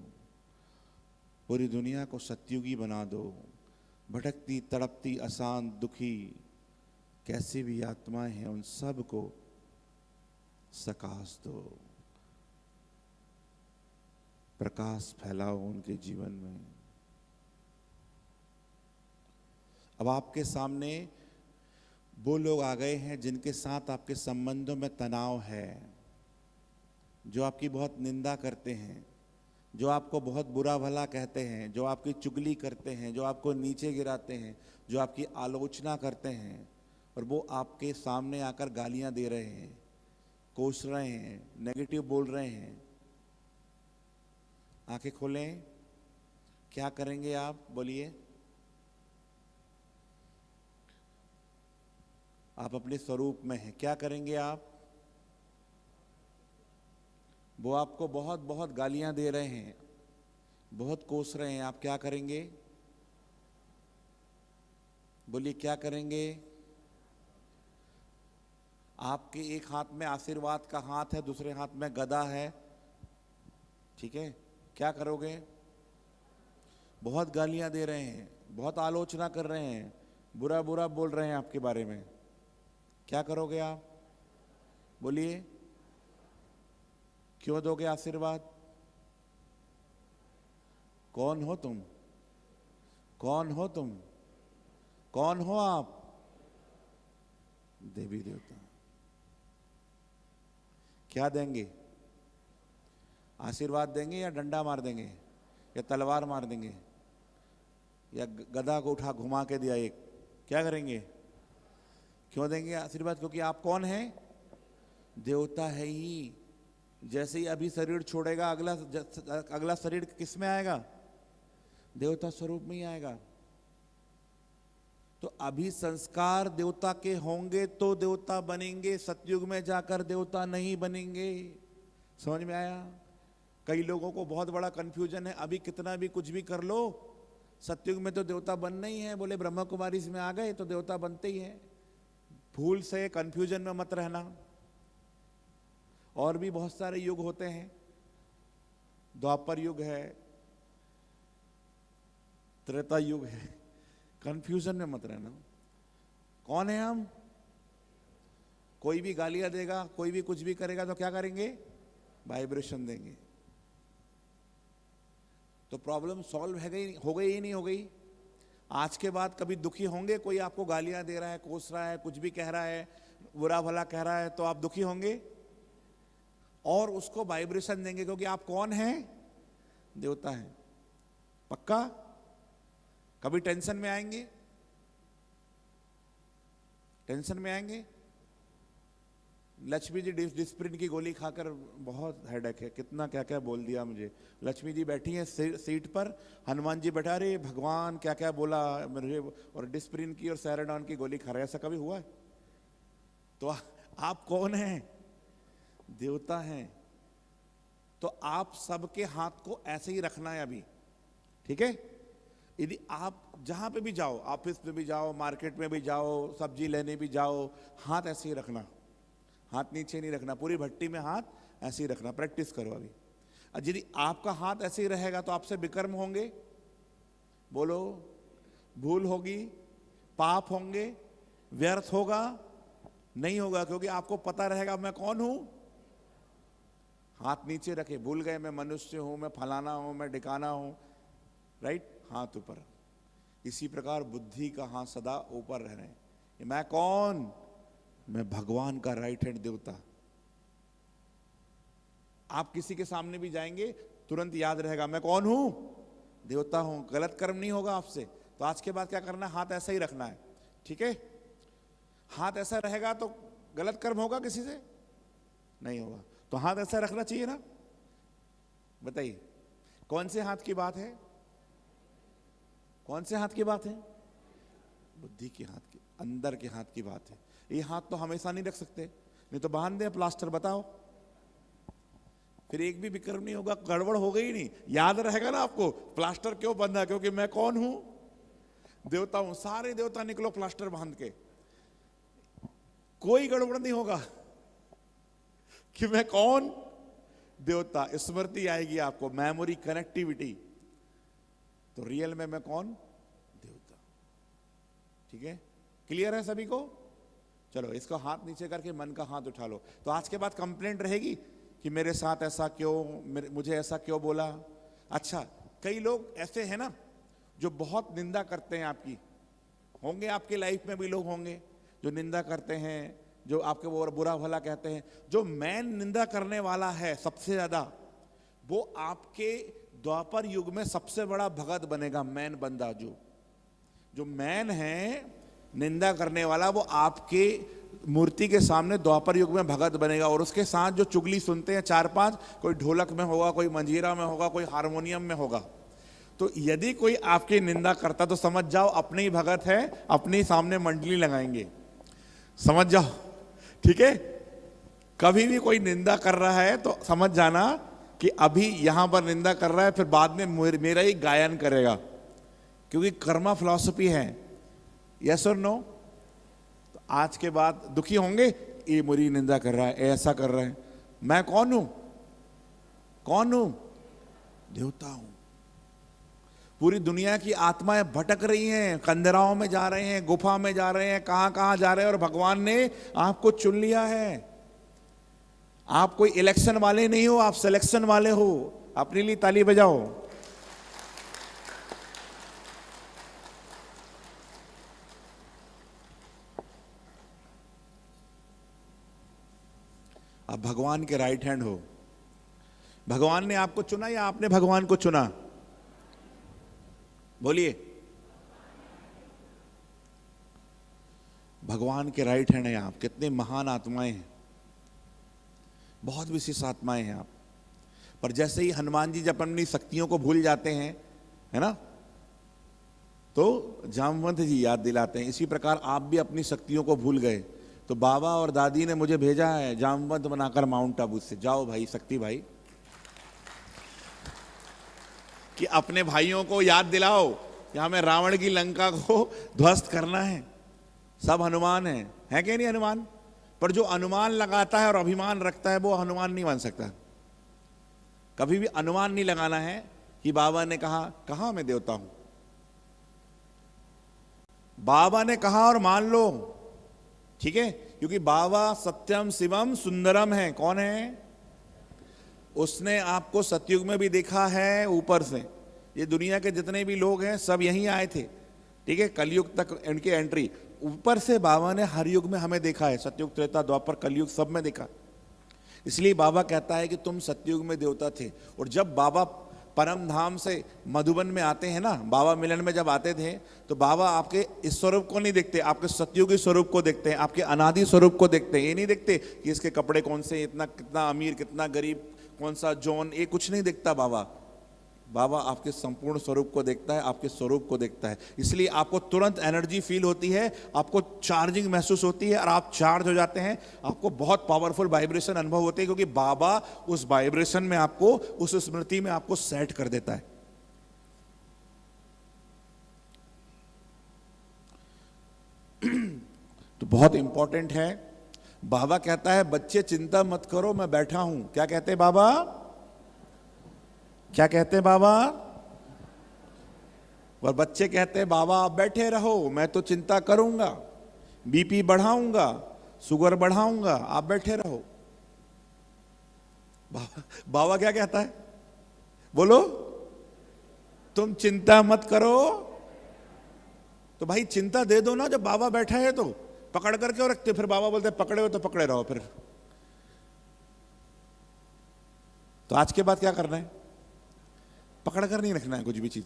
पूरी दुनिया को सतयुगी बना दो भटकती तड़पती अशांत दुखी कैसी भी आत्माएं हैं उन सब को सकाश दो प्रकाश फैलाओ उनके जीवन में। अब आपके सामने वो लोग आ गए हैं जिनके साथ आपके संबंधों में तनाव है, जो आपकी बहुत निंदा करते हैं, जो आपको बहुत बुरा भला कहते हैं, जो आपकी चुगली करते हैं, जो आपको नीचे गिराते हैं, जो आपकी आलोचना करते हैं और वो आपके सामने आकर गालियां दे रहे हैं, कोस रहे हैं, नेगेटिव बोल रहे हैं। आंखें खोलें, क्या करेंगे आप? बोलिए। आप अपने स्वरूप में हैं, क्या करेंगे आप? वो आपको बहुत बहुत गालियां दे रहे हैं, बहुत कोस रहे हैं, आप क्या करेंगे? बोलिए क्या करेंगे? आपके एक हाथ में आशीर्वाद का हाथ है, दूसरे हाथ में गदा है, ठीक है? क्या करोगे? बहुत गालियां दे रहे हैं, बहुत आलोचना कर रहे हैं, बुरा बुरा बोल रहे हैं आपके बारे में, क्या करोगे आप? बोलिए, क्यों दोगे आशीर्वाद? कौन हो तुम? कौन हो तुम? कौन हो आप? देवी देवता। क्या देंगे? आशीर्वाद देंगे या डंडा मार देंगे या तलवार मार देंगे या गदा को उठा घुमा के दिया एक? क्या करेंगे? क्यों देंगे आशीर्वाद? क्योंकि आप कौन हैं? देवता है ही। जैसे ही अभी शरीर छोड़ेगा, अगला शरीर किस में आएगा? देवता स्वरूप में ही आएगा। तो अभी संस्कार देवता के होंगे तो देवता बनेंगे, सतयुग में जाकर देवता नहीं बनेंगे। समझ में आया? कई लोगों को बहुत बड़ा कंफ्यूजन है, अभी कितना भी कुछ भी कर लो, सतयुग में तो देवता बनना ही है। बोले ब्रह्मा कुमारी में आ गए तो देवता बनते ही हैं। भूल से कंफ्यूजन में मत रहना। और भी बहुत सारे युग होते हैं, द्वापर युग है, त्रेता युग है, कंफ्यूजन में मत रहना। कौन है हम? कोई भी गालियां देगा, कोई भी कुछ भी करेगा तो क्या करेंगे? वाइब्रेशन देंगे। तो प्रॉब्लम सॉल्व हो गई ही नहीं हो गई? आज के बाद कभी दुखी होंगे? कोई आपको गालियां दे रहा है, कोस रहा है, कुछ भी कह रहा है, बुरा भला कह रहा है, तो आप दुखी होंगे और उसको वाइब्रेशन देंगे, क्योंकि आप कौन हैं? देवता हैं। पक्का? कभी टेंशन में आएंगे? टेंशन में आएंगे? लक्ष्मी जी डिस्प्रिन की गोली खाकर बहुत हेडेक है, कितना क्या क्या बोल दिया मुझे। लक्ष्मी जी बैठी हैं सीट पर, हनुमान जी बैठा, अरे भगवान क्या क्या बोला मुझे, और डिस्प्रिन की और सैराडॉन की गोली खा रहे। ऐसा कभी हुआ है? तो आप कौन हैं? देवता हैं। तो आप सबके हाथ को ऐसे ही रखना है अभी, ठीक है? यदि आप जहां पे भी जाओ, ऑफिस में भी जाओ, मार्केट में भी जाओ, सब्जी लेने भी जाओ, हाथ ऐसे ही रखना, हाथ नीचे नहीं रखना, पूरी भट्टी में हाथ ऐसे ही रखना। प्रैक्टिस करो अभी। यदि आपका हाथ ऐसे ही रहेगा तो आपसे विकर्म होंगे, बोलो, भूल होगी, पाप होंगे, व्यर्थ होगा? नहीं होगा, क्योंकि आपको पता रहेगा मैं कौन हूं। हाथ नीचे रखे, भूल गए मैं मनुष्य हूं, मैं फलाना हूं, मैं ढिकाना हूं, राइट? हाथ ऊपर। इसी प्रकार बुद्धि का हाथ सदा ऊपर रहना है। मैं कौन? मैं भगवान का राइट हैंड देवता। आप किसी के सामने भी जाएंगे तुरंत याद रहेगा मैं कौन हूं? देवता हूं। गलत कर्म नहीं होगा आपसे। तो आज के बाद क्या करना है? हाथ ऐसा ही रखना है, ठीक है? हाथ ऐसा रहेगा तो गलत कर्म होगा किसी से? नहीं होगा। तो हाथ ऐसा रखना चाहिए ना? बताइए, कौन से हाथ की बात है? कौन से हाथ की बात है? बुद्धि के हाथ की, अंदर के हाथ की बात है। ये हाथ तो हमेशा नहीं रख सकते, नहीं तो बांध दे प्लास्टर। बताओ, फिर एक भी विक्रम नहीं होगा, गड़बड़ हो गई नहीं। याद रहेगा ना आपको प्लास्टर क्यों बंधा? क्योंकि मैं कौन हूं? देवता हूं। सारे देवता निकलो प्लास्टर बांध के, कोई गड़बड़ नहीं होगा कि मैं कौन? देवता। स्मृति आएगी आपको, मेमोरी, कनेक्टिविटी। तो रियल में मैं कौन? देवता। ठीक है? क्लियर है सभी को? चलो इसको हाथ नीचे करके मन का हाथ उठा लो। तो आज के बाद कंप्लेंट रहेगी कि मेरे साथ ऐसा क्यों, मुझे ऐसा क्यों बोला। अच्छा, कई लोग ऐसे हैं ना जो बहुत निंदा करते हैं आपकी। होंगे आपके लाइफ में भी लोग होंगे जो निंदा करते हैं, जो आपके वो बुरा भला कहते हैं। जो मैन निंदा करने वाला है सबसे ज्यादा, वो आपके द्वापर युग में सबसे बड़ा भगत बनेगा। मैन बंदा, जो मैन है निंदा करने वाला, वो आपके मूर्ति के सामने द्वापर युग में भगत बनेगा। और उसके साथ जो चुगली सुनते हैं 4-5, कोई ढोलक में होगा, कोई मंजीरा में होगा, कोई हारमोनियम में होगा। तो यदि कोई आपकी निंदा करता तो समझ जाओ अपने ही भगत है, अपने ही सामने मंडली लगाएंगे। समझ जाओ, ठीक है? कभी भी कोई निंदा कर रहा है तो समझ जाना कि अभी यहां पर निंदा कर रहा है, फिर बाद में मेरा ही गायन करेगा, क्योंकि कर्मा फिलॉसफी है। यस और नो? तो आज के बाद दुखी होंगे, ये मेरी निंदा कर रहा है, ऐसा कर रहा है। मैं कौन हूं? कौन हूं? देवता हूं। पूरी दुनिया की आत्माएं भटक रही हैं, कंदराओं में जा रहे हैं, गुफा में जा रहे हैं, कहां कहां जा रहे हैं, और भगवान ने आपको चुन लिया है। आप कोई इलेक्शन वाले नहीं हो, आप सिलेक्शन वाले हो। अपने लिए ताली बजाओ। आप भगवान के राइट हैंड हो। भगवान ने आपको चुना या आपने भगवान को चुना? बोलिए। भगवान के राइट हैंड है आप। कितने महान आत्माएं हैं, बहुत विशेष आत्माएं हैं आप। पर जैसे ही हनुमान जी जब अपनी शक्तियों को भूल जाते हैं, है ना, तो जामवंत जी याद दिलाते हैं। इसी प्रकार आप भी अपनी शक्तियों को भूल गए, तो बाबा और दादी ने मुझे भेजा है जामवंत बनाकर माउंट आबू से। जाओ भाई शक्ति भाई, कि अपने भाइयों को याद दिलाओ कि हमें रावण की लंका को ध्वस्त करना है। सब हनुमान है कि नहीं हनुमान? पर जो अनुमान लगाता है और अभिमान रखता है वो हनुमान नहीं बन सकता। कभी भी अनुमान नहीं लगाना है कि बाबा ने कहा, कहां मैं देवता हूं। बाबा ने कहा और मान लो, ठीक है, क्योंकि बाबा सत्यम शिवम सुंदरम है। कौन है? उसने आपको सतयुग में भी देखा है ऊपर से। ये दुनिया के जितने भी लोग हैं सब यहीं आए थे, ठीक है, कलयुग तक इनकी एंट्री। ऊपर से बाबा ने हर युग में हमें देखा है, सतयुग, त्रेता, द्वापर, कलयुग सब में देखा। इसलिए बाबा कहता है कि तुम सतयुग में देवता थे। और जब बाबा परम धाम से मधुबन में आते हैं ना, बाबा मिलन में जब आते थे, तो बाबा आपके इस स्वरूप को नहीं देखते, आपके सतयुगी स्वरूप को देखते हैं, आपके अनादि स्वरूप को देखते हैं। ये नहीं देखते कि इसके कपड़े कौन से, इतना कितना अमीर कितना गरीब, कौन सा जॉन, ये कुछ नहीं देखता बाबा। बाबा आपके संपूर्ण स्वरूप को देखता है, आपके स्वरूप को देखता है। इसलिए आपको तुरंत एनर्जी फील होती है, आपको चार्जिंग महसूस होती है और आप चार्ज हो जाते हैं। आपको बहुत पावरफुल वाइब्रेशन अनुभव होते हैं, क्योंकि बाबा उस वाइब्रेशन में आपको, उस स्मृति में आपको सेट कर देता है। तो बहुत इंपॉर्टेंट है। बाबा कहता है बच्चे चिंता मत करो, मैं बैठा हूं। क्या कहते हैं बाबा? क्या कहते हैं बाबा? और बच्चे कहते हैं बाबा आप बैठे रहो, मैं तो चिंता करूंगा, बीपी बढ़ाऊंगा, शुगर बढ़ाऊंगा, आप बैठे रहो। बाबा क्या कहता है? बोलो, तुम चिंता मत करो। तो भाई चिंता दे दो ना, जब बाबा बैठा है तो पकड़ कर क्यों रखते? फिर बाबा बोलते पकड़े हो तो पकड़े रहो। फिर तो आज के बाद क्या करना है? पकड़ कर नहीं रखना है कुछ भी चीज,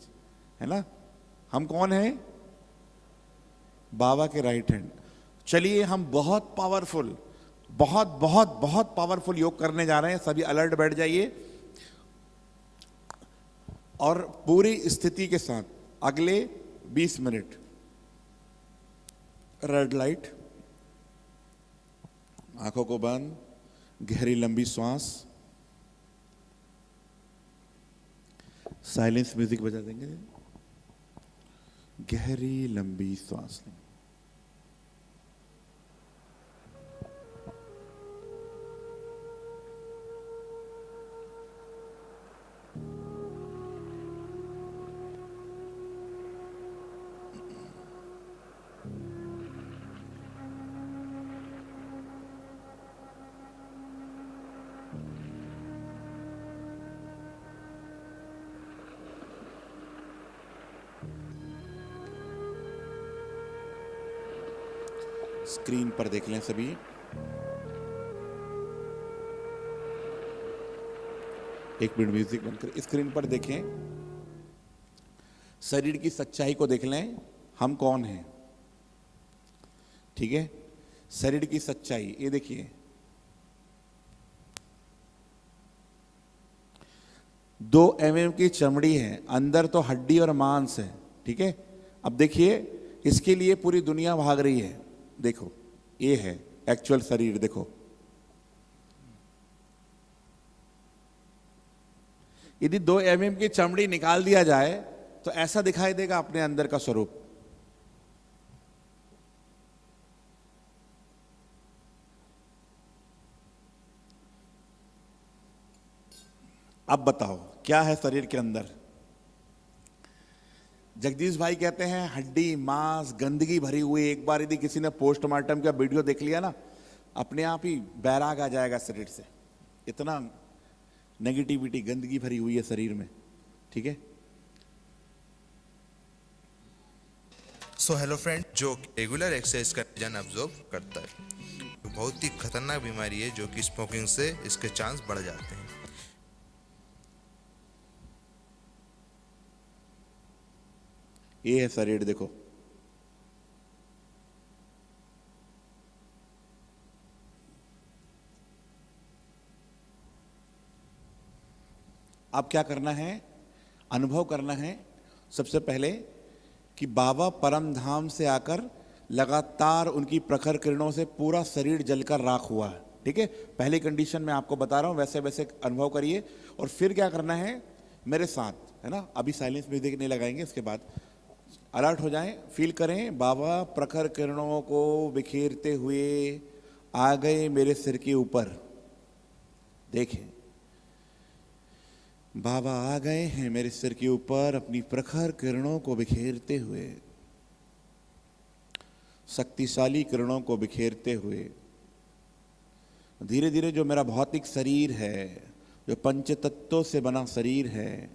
है ना। हम कौन हैं? बाबा के राइट हैंड। चलिए हम बहुत पावरफुल, बहुत बहुत बहुत पावरफुल योग करने जा रहे हैं। सभी अलर्ट बैठ जाइए और पूरी स्थिति के साथ अगले 20 मिनट रेड लाइट, आंखों को बंद, गहरी लंबी श्वास, साइलेंस म्यूजिक बजा देंगे। गहरी लंबी श्वास लें। स्क्रीन पर देख लें सभी। एक मिनट म्यूजिक बंद कर, स्क्रीन पर देखें, शरीर की सच्चाई को देख लें। हम कौन हैं? ठीक है, शरीर की सच्चाई ये देखिए। 2 mm की चमड़ी है, अंदर तो हड्डी और मांस है, ठीक है। अब देखिए, इसके लिए पूरी दुनिया भाग रही है। देखो, ये है एक्चुअल शरीर। देखो, यदि 2 mm की चमड़ी निकाल दिया जाए तो ऐसा दिखाई देगा अपने अंदर का स्वरूप। अब बताओ क्या है शरीर के अंदर? जगदीश भाई कहते हैं हड्डी, मांस, गंदगी भरी हुई। एक बार यदि किसी ने पोस्टमार्टम का वीडियो देख लिया ना, अपने आप ही बैराग आ जाएगा शरीर से। इतना नेगेटिविटी, गंदगी भरी हुई है शरीर में, ठीक है। सो हेलो फ्रेंड, जो रेगुलर एक्सरसाइज का वजन अब्जॉर्ब करता है, तो बहुत ही खतरनाक बीमारी है जो कि स्मोकिंग से इसके चांस बढ़ जाते हैं। ये है शरीर, देखो अब क्या करना है, अनुभव करना है सबसे पहले कि बाबा परम धाम से आकर लगातार उनकी प्रखर किरणों से पूरा शरीर जलकर राख हुआ है, ठीक है। पहली कंडीशन मैं आपको बता रहा हूं, वैसे वैसे अनुभव करिए। और फिर क्या करना है मेरे साथ, है ना। अभी साइलेंस म्यूजिक नहीं लगाएंगे, इसके बाद अलर्ट हो जाएं, फील करें बाबा प्रखर किरणों को बिखेरते हुए आ गए मेरे सिर के ऊपर। देखें बाबा आ गए हैं मेरे सिर के ऊपर अपनी प्रखर किरणों को बिखेरते हुए, शक्तिशाली किरणों को बिखेरते हुए। धीरे धीरे जो मेरा भौतिक शरीर है, जो पंच तत्वों से बना शरीर है,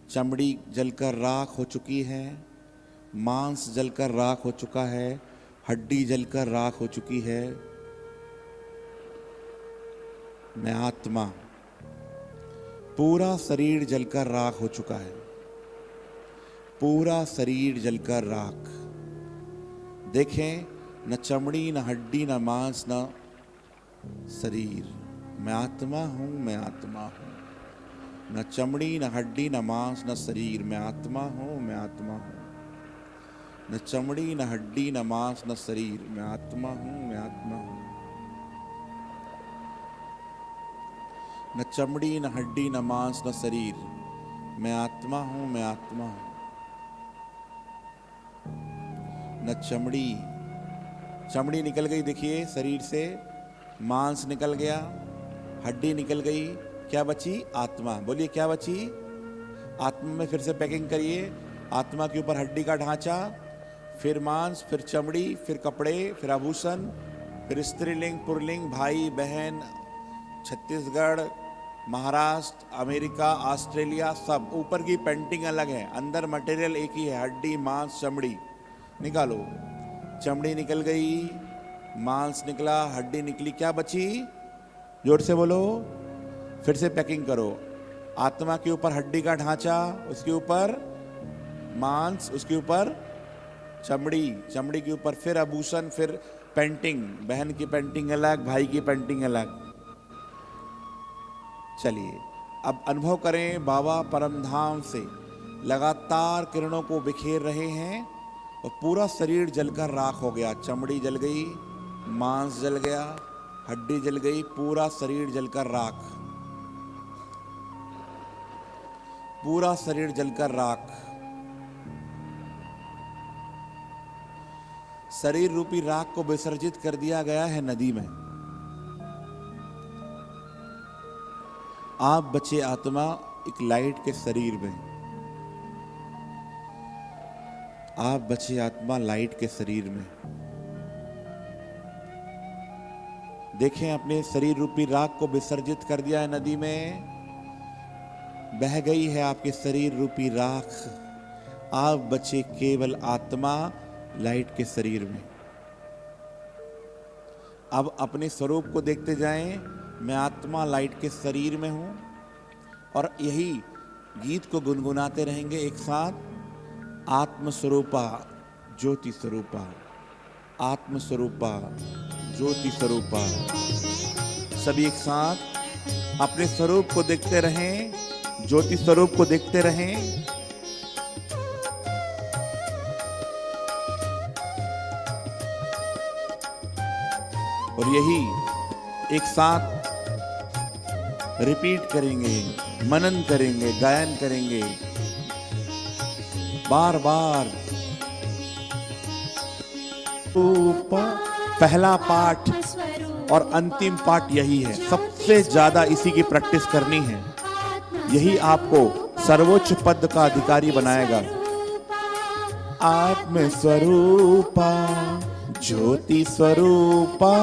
चमड़ी जलकर राख हो चुकी है, मांस जलकर राख हो चुका है, हड्डी जलकर राख हो चुकी है। मैं आत्मा, पूरा शरीर जलकर राख हो चुका है, पूरा शरीर जलकर राख। देखें, न चमड़ी, न हड्डी, न मांस, न शरीर। मैं आत्मा हूं, मैं आत्मा हूं। न चमड़ी, न हड्डी, न मांस, न शरीर। मैं आत्मा हूं, मैं आत्मा हूं। न चमड़ी, न हड्डी, न मांस, न शरीर। मैं आत्मा हूं, मैं आत्मा हूं। न चमड़ी, न हड्डी, न मांस, न शरीर। मैं आत्मा हूं, मैं आत्मा हूं। न चमड़ी, चमड़ी निकल गई देखिए शरीर से, मांस निकल गया, हड्डी निकल गई, क्या बची? आत्मा। बोलिए क्या बची? आत्मा में फिर से पैकिंग करिए। आत्मा के ऊपर हड्डी का ढांचा, फिर मांस, फिर चमड़ी, फिर कपड़े, फिर आभूषण, फिर स्त्रीलिंग, पुरलिंग, भाई बहन, छत्तीसगढ़, महाराष्ट्र, अमेरिका, ऑस्ट्रेलिया, सब। ऊपर की पेंटिंग अलग है, अंदर मटेरियल एक ही है, हड्डी, मांस, चमड़ी। निकालो, चमड़ी निकल गई, मांस निकला, हड्डी निकली, क्या बची? जोर से बोलो, फिर से पैकिंग करो। आत्मा के ऊपर हड्डी का ढांचा, उसके ऊपर मांस, उसके ऊपर चमड़ी, चमड़ी के ऊपर फिर आभूषण, फिर पेंटिंग, बहन की पेंटिंग अलग, भाई की पेंटिंग अलग। चलिए अब अनुभव करें, बाबा परमधाम से लगातार किरणों को बिखेर रहे हैं और पूरा शरीर जलकर राख हो गया। चमड़ी जल गई, मांस जल गया, हड्डी जल गई, पूरा शरीर जलकर राख, पूरा शरीर जलकर राख। शरीर रूपी राख को विसर्जित कर दिया गया है नदी में। आप बचे आत्मा एक लाइट के शरीर में। आप बचे आत्मा लाइट के शरीर में। देखें, अपने शरीर रूपी राख को विसर्जित कर दिया है नदी में, बह गई है आपके शरीर रूपी राख। आप बचे केवल आत्मा लाइट के शरीर में। अब अपने स्वरूप को देखते जाएं, मैं आत्मा लाइट के शरीर में हूं, और यही गीत को गुनगुनाते रहेंगे एक साथ। आत्मस्वरूपा ज्योति स्वरूपा, आत्मस्वरूपा ज्योति स्वरूपा। सभी एक साथ अपने स्वरूप को देखते रहें, ज्योति स्वरूप को देखते रहें। और यही एक साथ रिपीट करेंगे, मनन करेंगे, गायन करेंगे बार बार। पहला पाठ और अंतिम पाठ यही है, सबसे ज्यादा इसी की प्रैक्टिस करनी है। यही आपको सर्वोच्च पद का अधिकारी बनाएगा। आत्म स्वरूपा ज्योति स्वरूपा,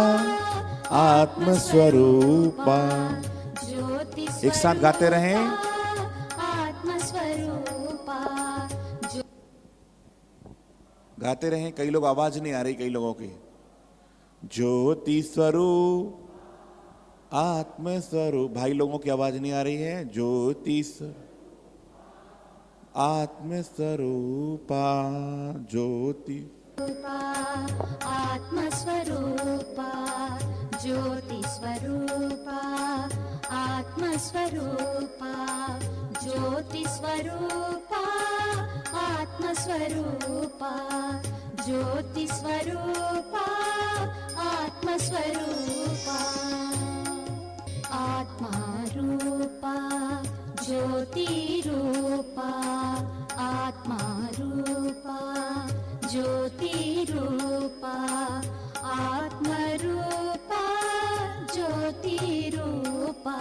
आत्मस्वरूपा। ज्योति एक साथ गाते रहें। आत्मस्वरूपा गाते रहें। कई लोग आवाज नहीं आ रही, कई लोगों की। ज्योति स्वरूप आत्मस्वरूप। भाई लोगों की आवाज नहीं आ रही है। ज्योति आत्मस्वरूपा ज्योति आत्मस्वरूपा ज्योति स्वरूपा आत्मस्वरूपा ज्योति स्वरूपा आत्मस्वरूपा ज्योति स्वरूपा आत्मस्वरूपा आत्मा रूपा ज्योति रूपा आत्मा रूपा ज्योति रूपा आत्मा रूपा ज्योति रूपा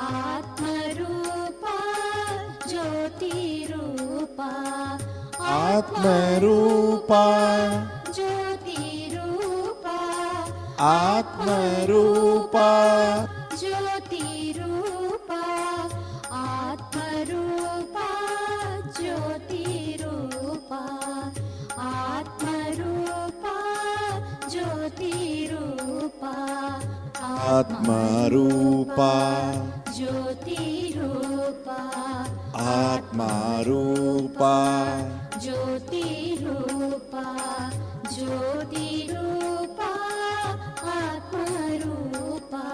आत्मा रूपा ज्योति रूपा आत्मा रूपा ज्योति रूपा आत्मा रूपा ज्योति रूपा आत्मा रूपा ज्योति रूपा आत्मा रूपा ज्योति रूपा आत्मा रूपा ज्योति रूपा आत्मा रूपा ज्योति रूपा ज्योति रूपा आत्मा रूपा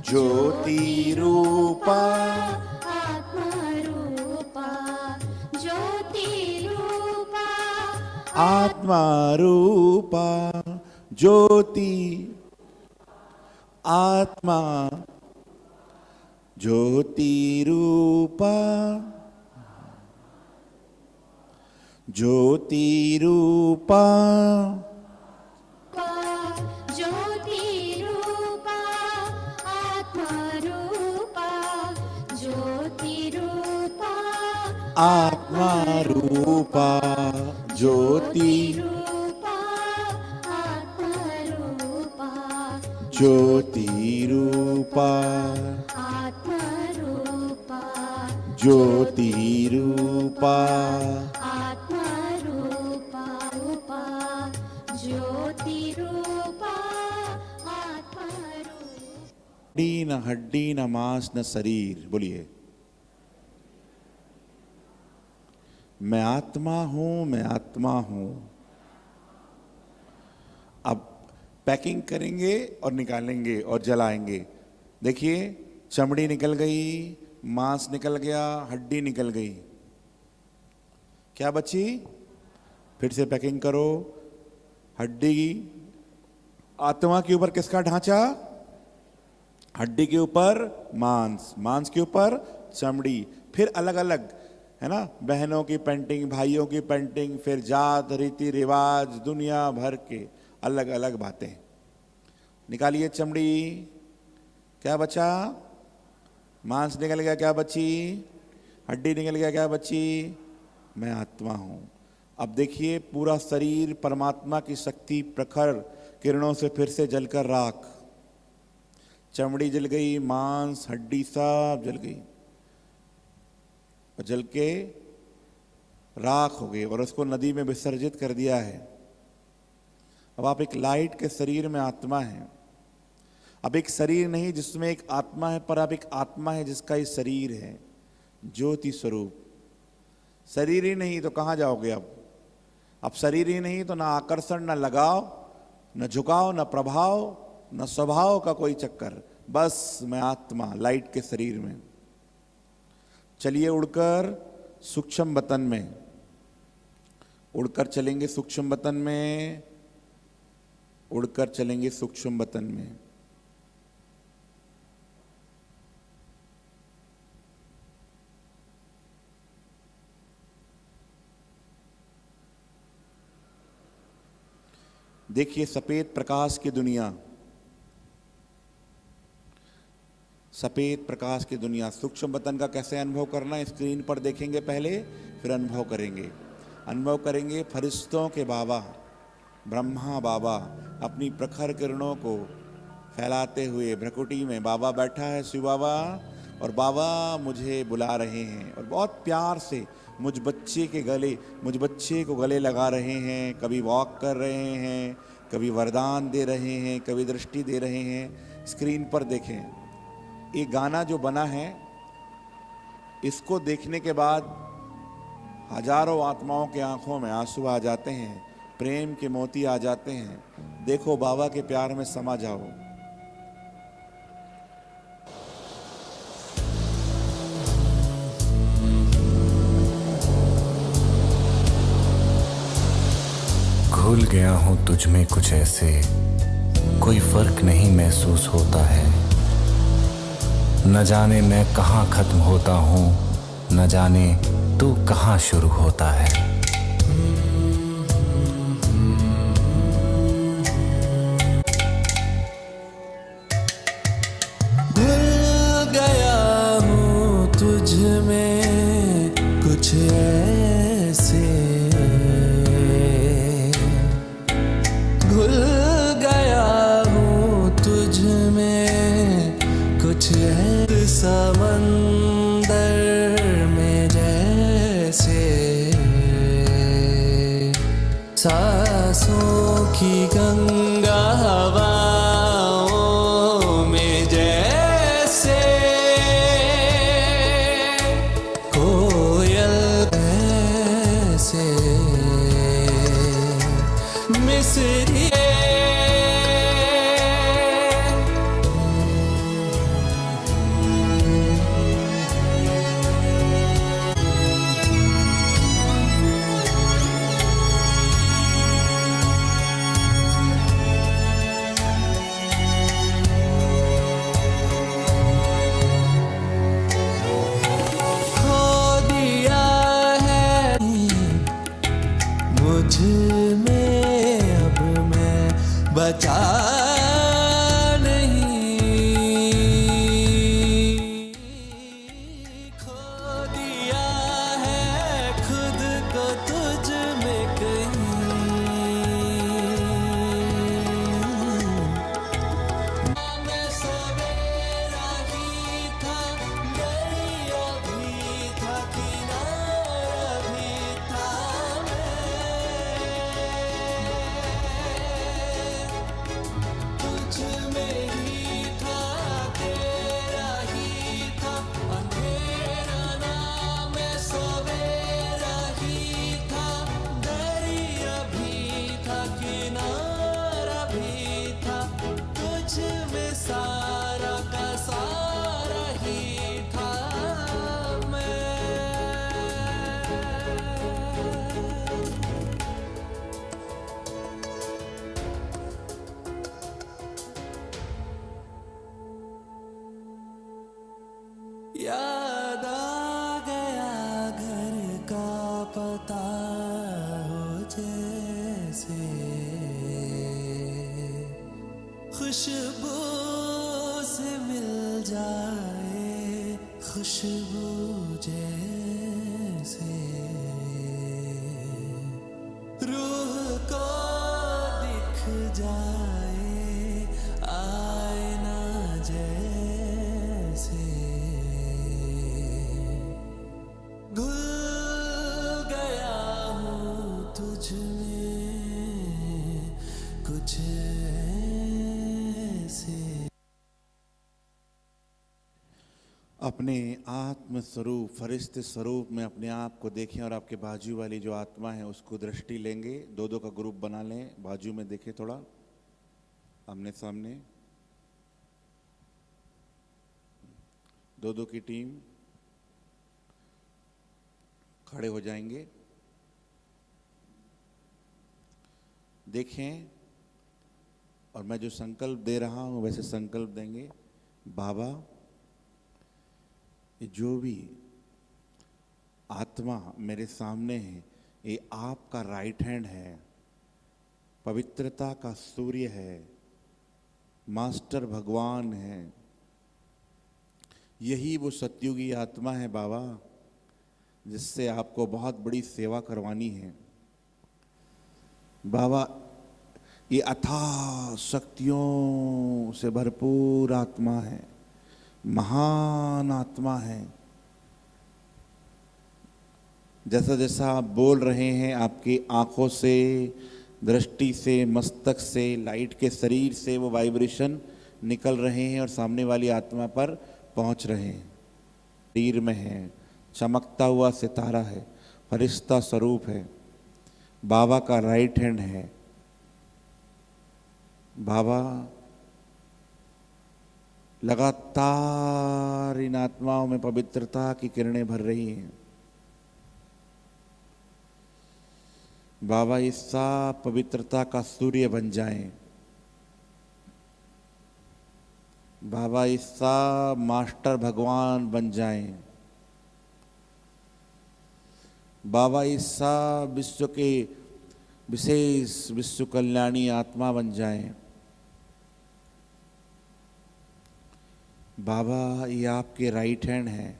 ज्योति रूपा आत्मा रूपा ज्योति रूपा आत्मा रूपा ज्योति आत्मा ज्योति रूपा ज्योति रूपा ज्योति रूपा आत्मा रूपा ज्योति रूपा आत्मा रूपा ज्योति रूपा आत्मा रूपा ज्योति रूपा आत्मा रूपा ज्योति रूपा आत्मा रूपा रूपा ज्योति रूपा आत्मा रूपा हड्डी न हड्डी न मांस न शरीर। बोलिए, मैं आत्मा हूं, मैं आत्मा हूं। अब पैकिंग करेंगे और निकालेंगे और जलाएंगे। देखिए, चमड़ी निकल गई, मांस निकल गया, हड्डी निकल गई। क्या बची? फिर से पैकिंग करो। हड्डी, आत्मा के ऊपर किसका ढांचा? हड्डी के ऊपर मांस, मांस के ऊपर चमड़ी, फिर अलग अलग, है ना, बहनों की पेंटिंग, भाइयों की पेंटिंग, फिर जात, रीति रिवाज, दुनिया भर के अलग अलग बातें। निकालिए चमड़ी, क्या बचा? मांस निकल गया, क्या बची? हड्डी निकल गया, क्या बची? मैं आत्मा हूं। अब देखिए, पूरा शरीर परमात्मा की शक्ति प्रखर किरणों से फिर से जलकर राख। चमड़ी जल गई, मांस, हड्डी सब जल गई और जल के राख हो गई और उसको नदी में विसर्जित कर दिया है। अब आप एक लाइट के शरीर में आत्मा है। अब एक शरीर नहीं जिसमें एक आत्मा है, पर अब एक आत्मा है जिसका ये शरीर है, ज्योति स्वरूप। शरीर ही नहीं तो कहाँ जाओगे? अब शरीर ही नहीं तो ना आकर्षण, ना लगाव, न झुकाव, न प्रभाव, न स्वभाव का कोई चक्कर। बस मैं आत्मा लाइट के शरीर में। चलिए उड़कर सूक्ष्म वतन में, उड़कर चलेंगे सूक्ष्म वतन में, उड़कर चलेंगे सूक्ष्म वतन में। देखिए, सफेद प्रकाश की दुनिया, सफेद प्रकाश की दुनिया। सूक्ष्म वतन का कैसे अनुभव करना, स्क्रीन पर देखेंगे पहले, फिर अनुभव करेंगे। अनुभव करेंगे फरिश्तों के बाबा, ब्रह्मा बाबा अपनी प्रखर किरणों को फैलाते हुए भ्रकुटी में बाबा बैठा है, शिव बाबा, और बाबा मुझे बुला रहे हैं और बहुत प्यार से मुझ बच्चे को गले लगा रहे हैं। कभी वॉक कर रहे हैं, कभी वरदान दे रहे हैं, कभी दृष्टि दे रहे हैं। स्क्रीन पर देखें, ये गाना जो बना है, इसको देखने के बाद हजारों आत्माओं के आंखों में आंसू आ जाते हैं, प्रेम के मोती आ जाते हैं। देखो, बाबा के प्यार में समा जाओ। भूल गया हूँ तुझ में कुछ ऐसे, कोई फर्क नहीं महसूस होता है। न जाने मैं कहाँ खत्म होता हूँ, न जाने तू कहाँ शुरू होता है। भूल गया हूँ तुझ में कुछ ऐसे, भूल गया हूँ तुझ में कुछ है समंदर में जैसे, सांसों की गंगा हवाओं में जैसे, कोयल ऐसे मिस्री मुझ में अब मैं बचा नहीं, खो दिया है खुद को तुझ में कहीं। मैं सवेरा ही था, दरिया भी था, किनारा भी था, तुझ में ही था, तेरा ही था, अंधेरा ना मैं सवेरा ही था, दरिया भी था, किनारा भी था, तुझ में सारा का सारा ही था मैं। याद आ गया घर का पता हो जैसे, खुशबू से मिल जाए खुशबू जैसे, रूह को दिख जाए आईना जैसे, घुल गया हूँ तुझ में कुछ ऐसे। अपने आत्म स्वरूप, फरिश्ते स्वरूप में अपने आप को देखें और आपके बाजू वाली जो आत्मा है उसको दृष्टि लेंगे। दो दो का ग्रुप बना लें, बाजू में देखें, थोड़ा आमने सामने, दो दो की टीम खड़े हो जाएंगे। देखें और मैं जो संकल्प दे रहा हूं वैसे संकल्प देंगे। बाबा, ये जो भी आत्मा मेरे सामने है, ये आपका राइट हैंड है, पवित्रता का सूर्य है, मास्टर भगवान है, यही वो सतयुगी आत्मा है बाबा, जिससे आपको बहुत बड़ी सेवा करवानी है। बाबा, ये अथाह शक्तियों से भरपूर आत्मा है, महान आत्मा है। जैसा जैसा आप बोल रहे हैं, आपकी आंखों से, दृष्टि से, मस्तक से, लाइट के शरीर से वो वाइब्रेशन निकल रहे हैं और सामने वाली आत्मा पर पहुंच रहे हैं। शरीर में है, चमकता हुआ सितारा है, फरिश्ता स्वरूप है, बाबा का राइट हैंड है। बाबा लगातार इन आत्माओं में पवित्रता की किरणें भर रही हैं। बाबा इस सब पवित्रता का सूर्य बन जाएं। बाबा इस सब मास्टर भगवान बन जाएं। बाबा इस सब विश्व के विशेष विश्व कल्याणी आत्मा बन जाएं। बाबा ये आपके राइट हैंड है,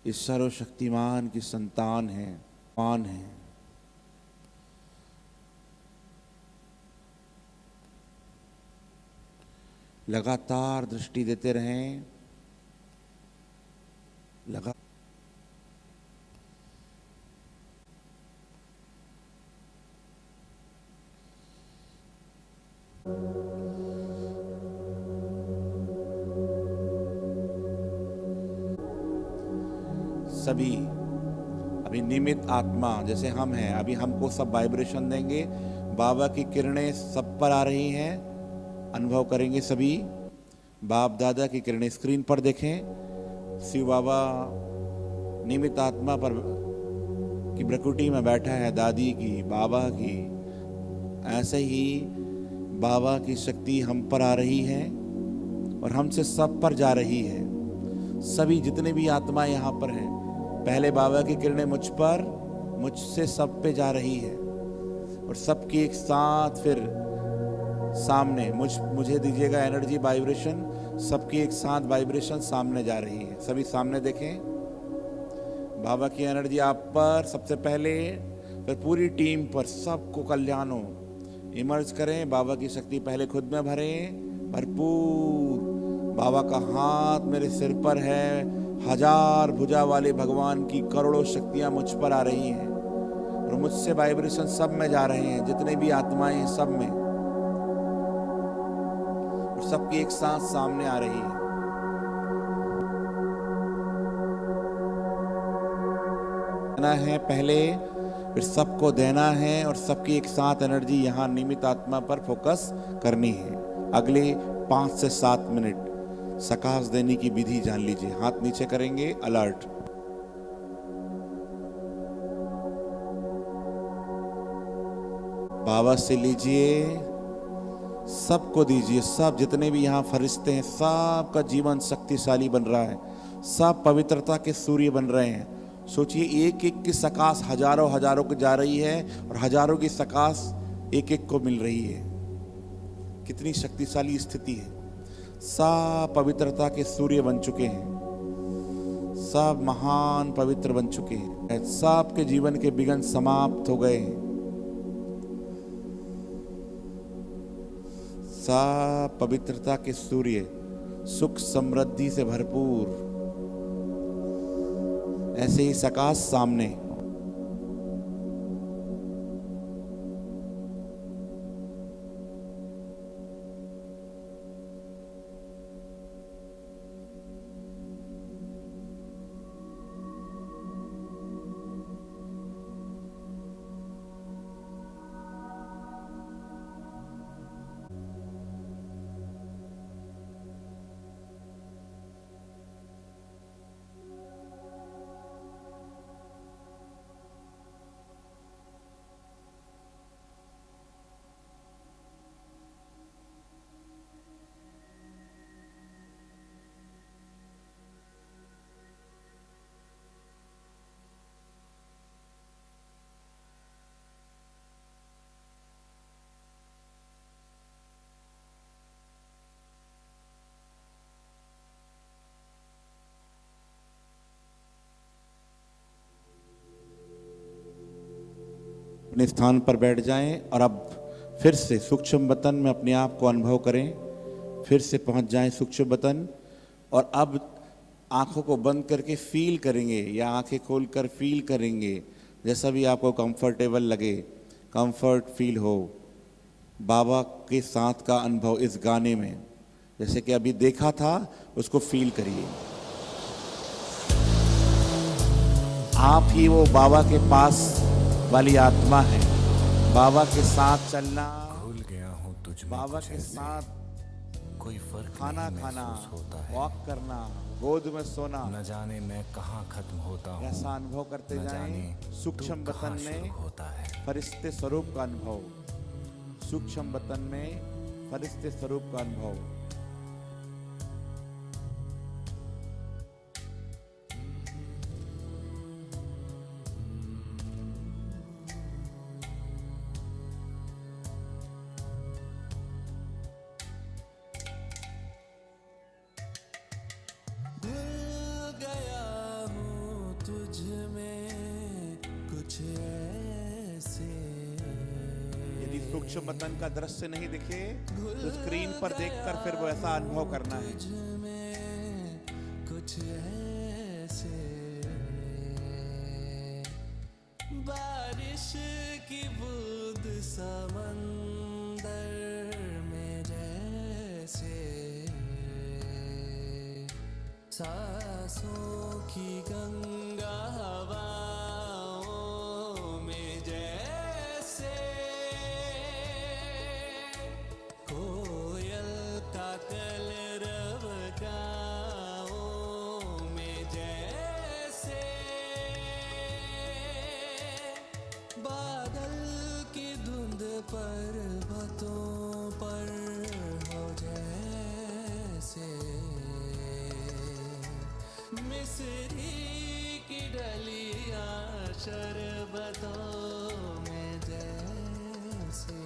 इस सर्वशक्तिमान की संतान है, पान है। लगातार दृष्टि देते रहें। लगा सभी अभी निमित्त आत्मा जैसे हम हैं, अभी हमको सब वाइब्रेशन देंगे। बाबा की किरणें सब पर आ रही हैं, अनुभव करेंगे सभी। बाप दादा की किरणें स्क्रीन पर देखें। शिव बाबा निमित्त आत्मा पर की प्रकृति में बैठा है, दादी की, बाबा की। ऐसे ही बाबा की शक्ति हम पर आ रही है और हमसे सब पर जा रही है। सभी जितने भी आत्मा यहाँ पर हैं, पहले बाबा की किरणें मुझ पर, मुझसे सब पे जा रही है और सबकी एक साथ फिर सामने मुझे दीजिएगा एनर्जी वाइब्रेशन। सबकी एक साथ वाइब्रेशन सामने जा रही है। सभी सामने देखें। बाबा की एनर्जी आप पर सबसे पहले, फिर पूरी टीम पर, सबको कल्याण हो। इमर्ज करें। बाबा की शक्ति पहले खुद में भरें भरपूर। बाबा का हाथ मेरे सिर पर है। हजार भुजा वाले भगवान की करोड़ों शक्तियां मुझ पर आ रही हैं और मुझसे वाइब्रेशन सब में जा रहे हैं, जितने भी आत्माएं हैं सब में, और सबकी एक साथ सामने आ रही है। देना है पहले, फिर सबको देना है और सबकी एक साथ एनर्जी यहाँ निमित्त आत्मा पर फोकस करनी है। अगले 5 से 7 मिनट सकाश देने की विधि जान लीजिए। हाथ नीचे करेंगे, अलर्ट। बाबा से लीजिए, सबको दीजिए। सब जितने भी यहाँ फरिश्ते हैं, सबका जीवन शक्तिशाली बन रहा है। सब पवित्रता के सूर्य बन रहे हैं। सोचिए, एक एक की सकाश हजारों हजारों को जा रही है और हजारों की सकाश एक एक को मिल रही है। कितनी शक्तिशाली स्थिति है। सब पवित्रता के सूर्य बन चुके हैं। सब महान पवित्र बन चुके हैं। सबके जीवन के विघ्न समाप्त हो गए हैं। सब पवित्रता के सूर्य सुख समृद्धि से भरपूर, ऐसे ही सकाश सामने। अपने स्थान पर बैठ जाएं और अब फिर से सूक्ष्म वतन में अपने आप को अनुभव करें। फिर से पहुंच जाएं सूक्ष्म वतन और अब आंखों को बंद करके फील करेंगे या आंखें खोलकर फील करेंगे, जैसा भी आपको कंफर्टेबल लगे, कंफर्ट फील हो। बाबा के साथ का अनुभव इस गाने में जैसे कि अभी देखा था उसको फील करिए। आप ही वो बाबा के पास वाली आत्मा है। बाबा के साथ चलना, भूल गया हूँ तुझ में बाबा कुछ के ऐसे, साथ कोई फर्क खाना नहीं खाना, महसूस होता है। वॉक करना, गोद में सोना, न जाने मैं कहाँ खत्म होता हूँ, ऐसा अनुभव करते न जाने जाएं। सूक्ष्म तू कहाँ वतन शुरू में होता है। फरिश्ते स्वरूप का अनुभव। सूक्ष्म वतन में फरिश्ते स्वरूप का अनुभव। यदि सूक्ष्म वतन का दृश्य नहीं दिखे तो स्क्रीन पर देखकर फिर वो ऐसा अनुभव करना है। कुछ ऐसे बारिश की बूंद समंदर में जैसे, सांसों की गंगा हवाओं में जैसे, कोयल का कलरव गाओं में जैसे, बादल की धुंध पर्वतों पर हो जैसे, मिस्री की डलियां शरबतों में जैसे,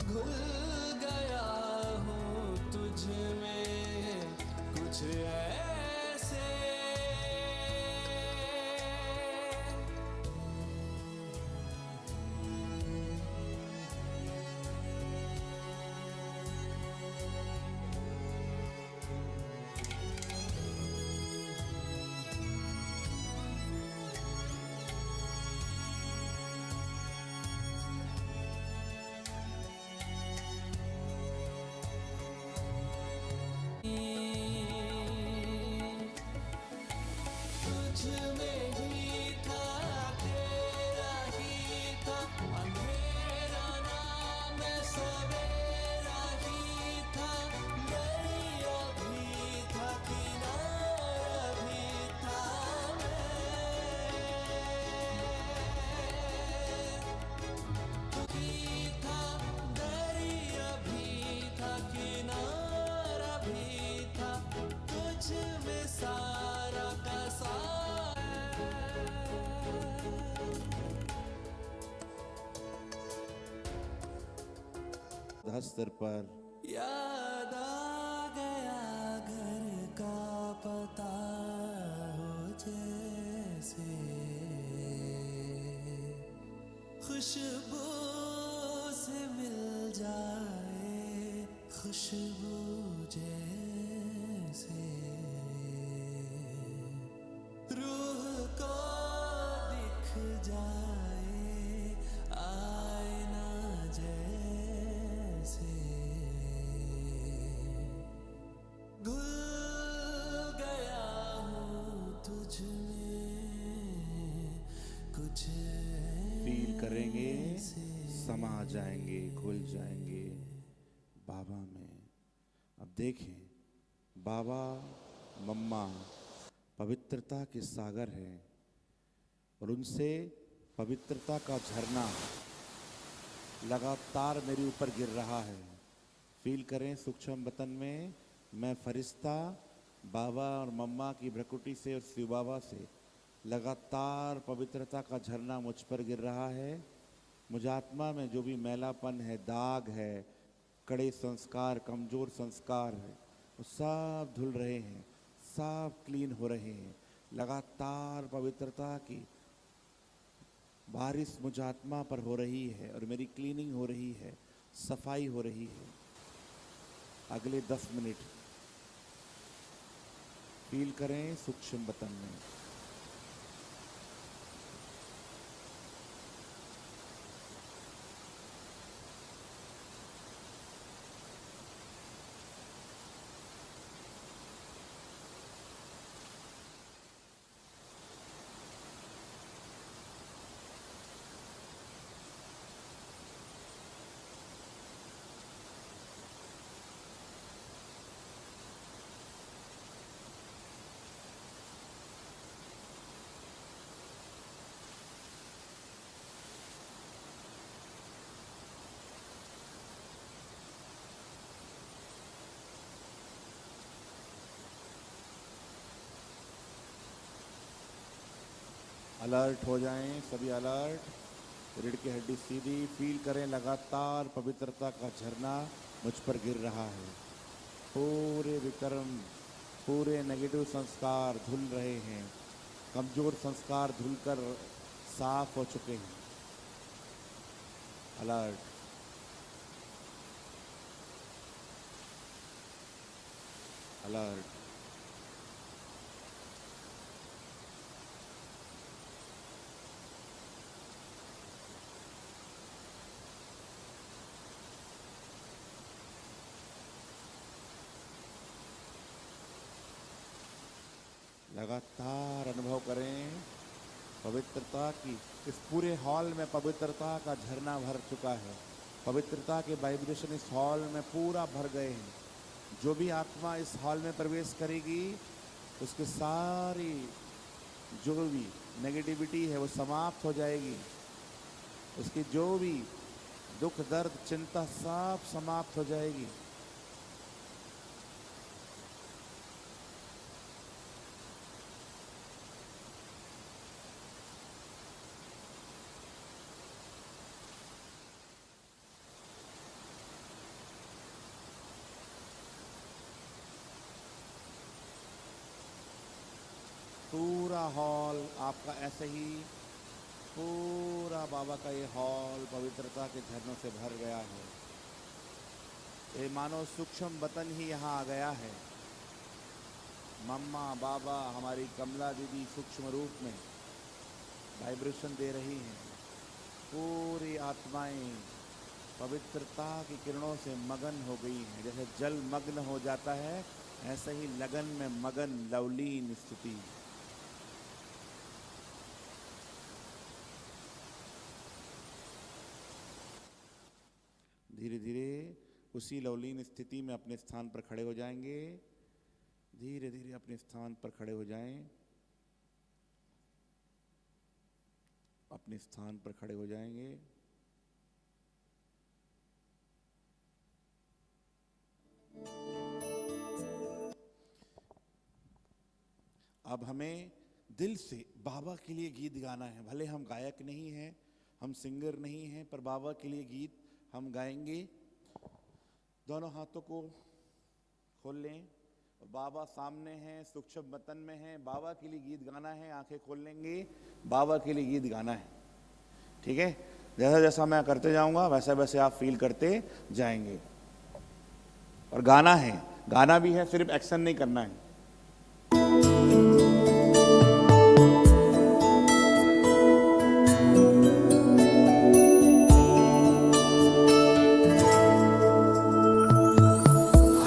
घुल गया हूँ तुझ में कुछ ऐसे। तुझ में ही था, तेरा ही था, अंधेरा नाम सवेरा ही था, दरिया भी था, किनारा भी था तू ही था, दरिया भी था, किनारा भी था, तुझ में सारा का सारा। धस्तर पर याद आ गया घर का पता हो जैसे, खुशबू से मिल जाए खुशबू जैसे, रूह को दिख जाए आईना जैसे, घुल गया हूँ तुझ में कुछ फील करेंगे, समा जाएंगे, घुल जाएंगे बाबा में। अब देखें बाबा मम्मा पवित्रता के सागर है और उनसे पवित्रता का झरना लगातार मेरे ऊपर गिर रहा है। फील करें सूक्ष्म वतन में मैं फरिश्ता बाबा और मम्मा की भ्रकुटी से और शिव बाबा से लगातार पवित्रता का झरना मुझ पर गिर रहा है। मुझ आत्मा में जो भी मैलापन है, दाग है, कड़े संस्कार, कमज़ोर संस्कार है, वो सब धुल रहे हैं, सब क्लीन हो रहे हैं। लगातार पवित्रता की बारिश मुझ आत्मा पर हो रही है और मेरी क्लीनिंग हो रही है, सफाई हो रही है। अगले 10 मिनट फील करें सूक्ष्म बतन में। अलर्ट हो जाएं सभी, अलर्ट। रीढ़ की हड्डी सीधी, फील करें लगातार पवित्रता का झरना मुझ पर गिर रहा है। पूरे विकर्म, पूरे नेगेटिव संस्कार धुल रहे हैं, कमजोर संस्कार धुलकर साफ हो चुके हैं। अलर्ट। अलर्ट। लगातार अनुभव करें पवित्रता की। इस पूरे हॉल में पवित्रता का झरना भर चुका है। पवित्रता के वाइब्रेशन इस हॉल में पूरा भर गए हैं। जो भी आत्मा इस हॉल में प्रवेश करेगी उसकी सारी जो भी नेगेटिविटी है वो समाप्त हो जाएगी। उसकी जो भी दुख दर्द चिंता सब समाप्त हो जाएगी। पूरा हॉल आपका ऐसे ही, पूरा बाबा का ये हॉल पवित्रता के झरनों से भर गया है। ये मानो सूक्ष्म बतन ही यहाँ आ गया है। मम्मा बाबा हमारी कमला दीदी सूक्ष्म रूप में वाइब्रेशन दे रही हैं। पूरी आत्माएं पवित्रता की किरणों से मगन हो गई हैं। जैसे जल मग्न हो जाता है ऐसे ही लगन में मगन लवलीन स्थिति। धीरे धीरे उसी लवलीन स्थिति में अपने स्थान पर खड़े हो जाएंगे। धीरे धीरे अपने स्थान पर खड़े हो जाएं। अपने स्थान पर खड़े हो जाएंगे। अब हमें दिल से बाबा के लिए गीत गाना है। भले हम गायक नहीं हैं, हम सिंगर नहीं हैं, पर बाबा के लिए गीत हम गाएंगे। दोनों हाथों को खोल लें। बाबा सामने हैं, सूक्ष्म बतन में हैं। बाबा के लिए गीत गाना है। आंखें खोल लेंगे, बाबा के लिए गीत गाना है। ठीक है, जैसा जैसा मैं करते जाऊंगा वैसे वैसे आप फील करते जाएंगे। और गाना है, गाना भी है, सिर्फ एक्शन नहीं करना है।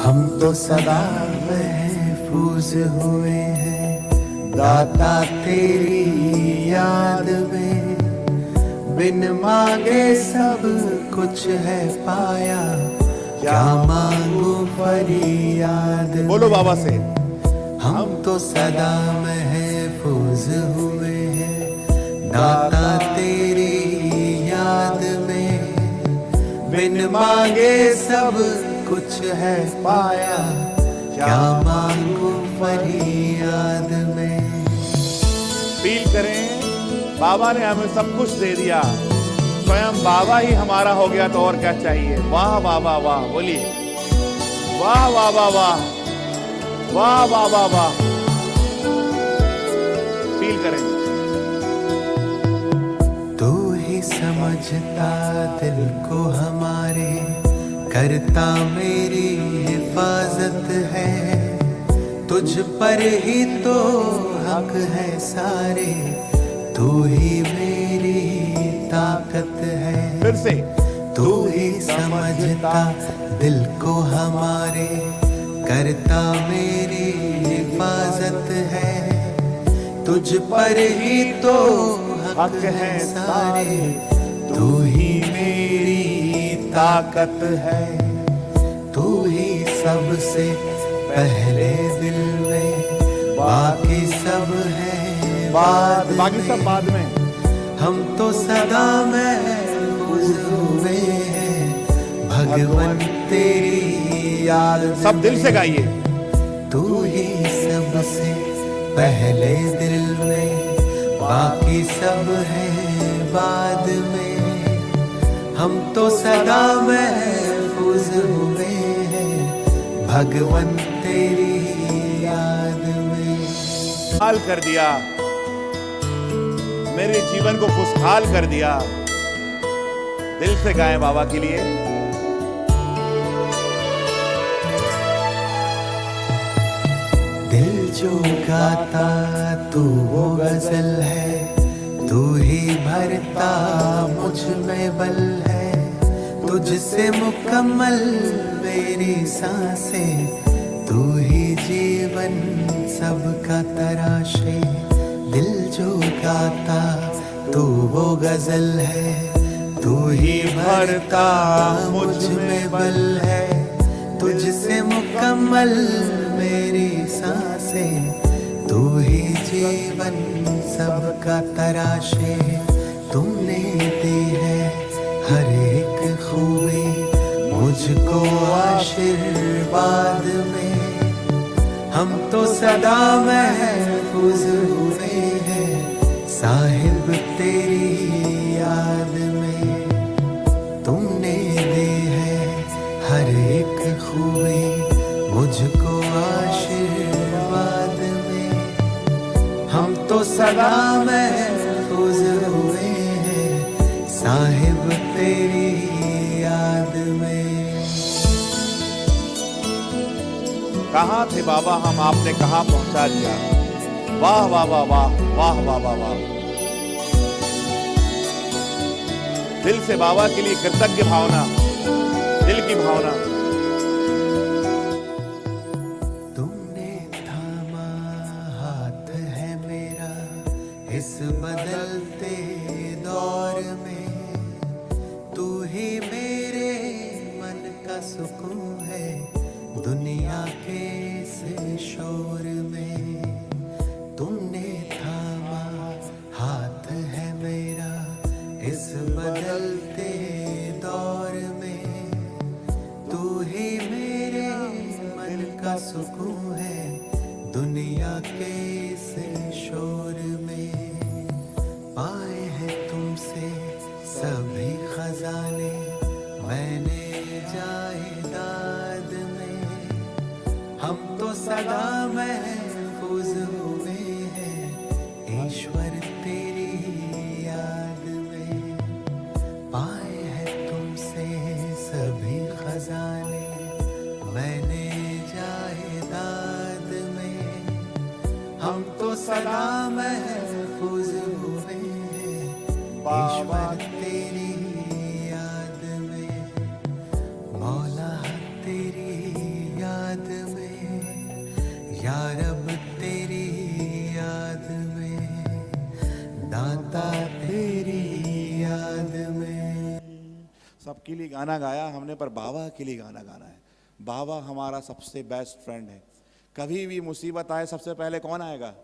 हम तो सदा महफूज हुए हैं दाता तेरी याद में, बिन मांगे सब कुछ है पाया, क्या मांगू फरियाद। बोलो बाबा से। हम तो सदा महफूज हुए हैं दाता तेरी याद में, बिन मांगे सब कुछ है पाया, क्या मांगू फरियाद में। फील करें बाबा ने हमें सब कुछ दे दिया, स्वयं बाबा ही हमारा हो गया तो और क्या चाहिए। वाह बाबा वाह, बोलिए वाह बाबा वाह, वाह बाबा वाह। फील करें। तू समझता दिल को हमारे, करता मेरी हिफाजत है। तुझ पर ही तो हक है सारे, तू ही मेरी ताकत है। फिर से तू ही समझता दिल को हमारे, करता मेरी हिफाजत है। तुझ पर ही तो हक है सारे, तू ही मेरी ताकत है। तू ही सबसे पहले दिल में, बाकी सब है बाद बाकी सब में। बाद में। हम तो सदा महफूज हुए हैं भगवन तेरी याद। सब दिल से गाइए। तू ही सबसे पहले दिल में, बाकी सब है बाद में। हम तो सदा महफूज हुए हैं भगवन तेरी याद में। हाल कर दिया, मेरे जीवन को खुशहाल कर दिया। दिल से गाएं बाबा के लिए। दिल जो गाता तू वो गजल है, तू ही भरता मुझ में बल है। तुझसे मुकम्मल मेरी सांसें, तू ही जीवन सबका तराशे। दिल जो गाता तू वो गजल है, तू ही भरता मुझ में बल है। तुझसे मुकम्मल मेरी सांसें, तू ही जीवन सबका तराशे। तुमने दी है हर एक खूबी मुझको आशीर्वाद में। हम तो सदा महफूज हुए हैं साहिब तेरी याद में। तुमने दी है हर एक खूबी मुझको आशीर्वाद में। हम तो सदा महफूज हुए हैं साहिब तेरी याद में। कहाँ थे बाबा हम, आपने कहाँ पहुंचा दिया। वाह वाह वाह वाह वाह वाह वाह वाह। दिल से बाबा के लिए कृतज्ञ भावना, दिल की भावना। तुमने थामा हाथ है मेरा इस बदलते दौर में। तू ही मेरे मन का सुकून है दुनिया के इस शोर में। तुमने थामा हाथ है मेरा इस बदलते दौर में। तू ही मेरे मन का सुकून है दुनिया के इस शोर में। पाए हैं तुमसे सभी खजाने मैंने जायदाद में। हम तो सदा महफूज हुए हैं ईश्वर तेरी याद में। पाए हैं तुमसे सभी खजाने मैंने जायदाद में। हम तो सदा महफूज हुए हैं ईश्वर तेरी याद में। मौला तेरी याद में, या रब तेरी याद में, दाता तेरी याद में। सबके लिए गाना गाया हमने, पर बाबा के लिए गाना गाना है। बाबा हमारा सबसे बेस्ट फ्रेंड है। कभी भी मुसीबत आए सबसे पहले कौन आएगा?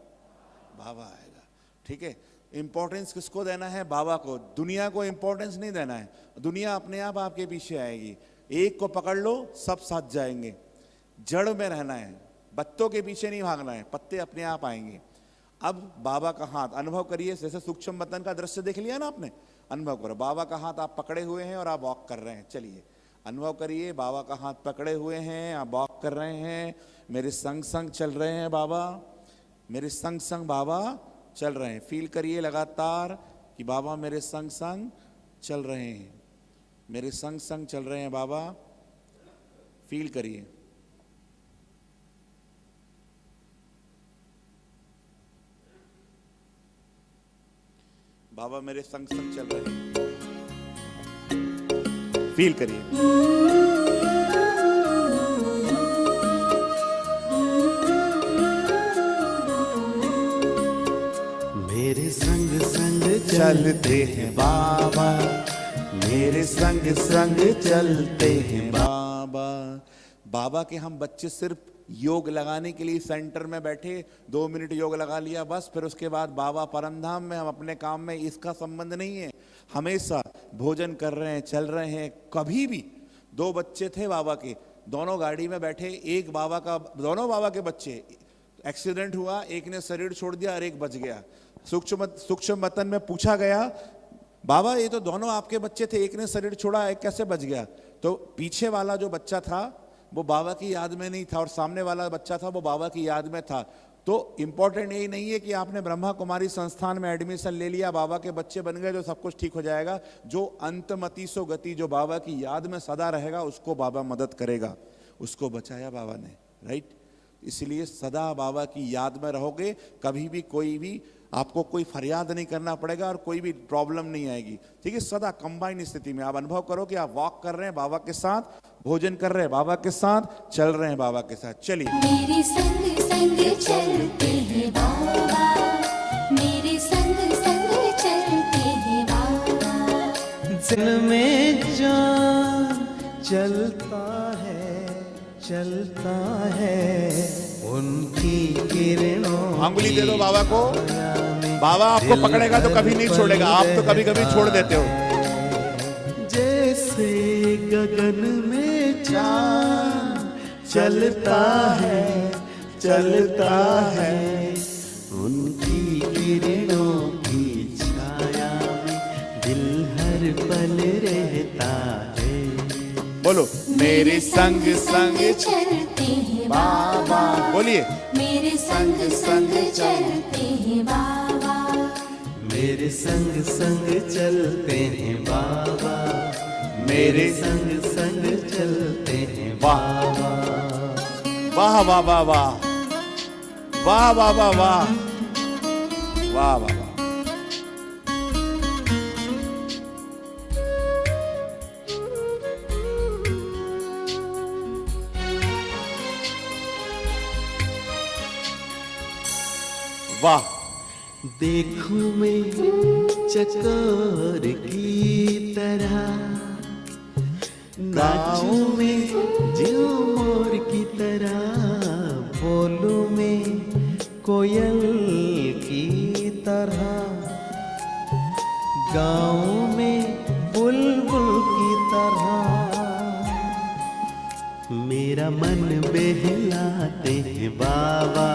बाबा आएगा। ठीक है, इंपॉर्टेंस किसको देना है? बाबा को। दुनिया को इंपॉर्टेंस नहीं देना है। दुनिया अपने आप आपके पीछे आएगी। एक को पकड़ लो, सब साथ जाएंगे। जड़ में रहना है, पत्तों के पीछे नहीं भागना है, पत्ते अपने आप आएंगे। अब बाबा का हाथ अनुभव करिए। जैसे सूक्ष्म बदन का दृश्य देख लिया ना आपने, अनुभव करो। बाबा का हाथ आप पकड़े हुए हैं और आप वॉक कर रहे हैं। चलिए अनुभव करिए, बाबा का हाथ पकड़े हुए हैं, आप वॉक कर रहे हैं, मेरे संग संग चल रहे हैं बाबा, मेरे संग संग बाबा चल रहे हैं। फील करिए लगातार कि बाबा मेरे संग संग चल रहे हैं, मेरे संग संग चल रहे हैं बाबा, फील करिए। बाबा मेरे संग संग चल रहे हैं, फील करिए। मेरे संग संग चलते हैं बाबा, मेरे संग संग चलते हैं बाबा। बाबा के हम बच्चे सिर्फ योग लगाने के लिए सेंटर में बैठे 2 मिनट योग लगा लिया बस, फिर उसके बाद बाबा परमधाम में, हम अपने काम में, इसका संबंध नहीं है। हमेशा भोजन कर रहे हैं, चल रहे हैं। कभी भी 2 बच्चे थे बाबा के, दोनों गाड़ी में बैठे, एक बाबा का, दोनों बाबा के बच्चे, एक्सीडेंट हुआ, एक ने शरीर छोड़ दिया और एक बच गया। सूक्ष्म मतन में पूछा गया, बाबा ये तो दोनों आपके बच्चे थे, एक ने शरीर छोड़ा, एक कैसे बच गया? तो पीछे वाला जो बच्चा था वो बाबा की याद में नहीं था और सामने वाला बच्चा था वो बाबा की याद में था। तो इंपॉर्टेंट यही नहीं है कि आपने ब्रह्मा कुमारी संस्थान में एडमिशन ले लिया, बाबा के बच्चे बन गए, जो सब कुछ ठीक हो जाएगा। जो अंतमति सो गति, जो बाबा की याद में सदा रहेगा, उसको बाबा मदद करेगा। उसको बचाया बाबा ने, राइट? इसलिए सदा बाबा की याद में रहोगे, कभी भी कोई भी आपको कोई फरियाद नहीं करना पड़ेगा और कोई भी प्रॉब्लम नहीं आएगी। ठीक है, सदा कंबाइन स्थिति में आप अनुभव करो कि आप वॉक कर रहे हैं बाबा के साथ, भोजन कर रहे हैं बाबा के साथ, चल रहे हैं बाबा के साथ। चलिए। मेरे संग संग चलते हैं बाबा, मेरे संग संग चलते हैं बाबा। जिन में जान चलता है उनकी किरणों। अंगुली दे दो बाबा को, बाबा आपको पकड़ेगा तो कभी नहीं छोड़ेगा, आप तो कभी कभी छोड़ देते हो। जैसे गगन में चांद चलता है उनकी किरणों की छाया में दिल हर पल रहता है। बोलो, मेरे संग संग चलते हैं बाबा। बोलिए, मेरे संग संग चलते हैं बाबा, मेरे संग संग चलते हैं बाबा, मेरे संग संग चलते हैं बाबा। वाह वाह वाह वाह वाह वाह वाह वाह वाह वाह। वाह। देखूं मैं चकोर की तरह, नाचूं मैं ज्यों मोर की तरह, बोलूं मैं कोयल की तरह, गाऊं मैं बुलबुल की तरह। मेरा मन बहलाते हैं बाबा,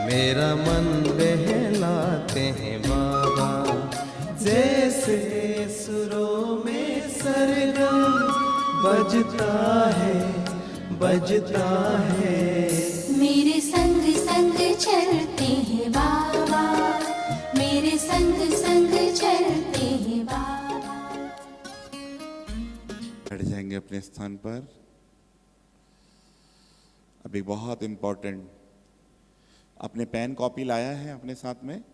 मेरा मन बहलाते हैं बाबा। जैसे सुरों में सरगम बजता है मेरे संग संग चलते हैं बाबा, मेरे संग संग चलते हैं बाबा। बैठ जाएंगे अपने स्थान पर। अभी बहुत इंपॉर्टेंट, अपने पेन कॉपी लाया है अपने साथ में?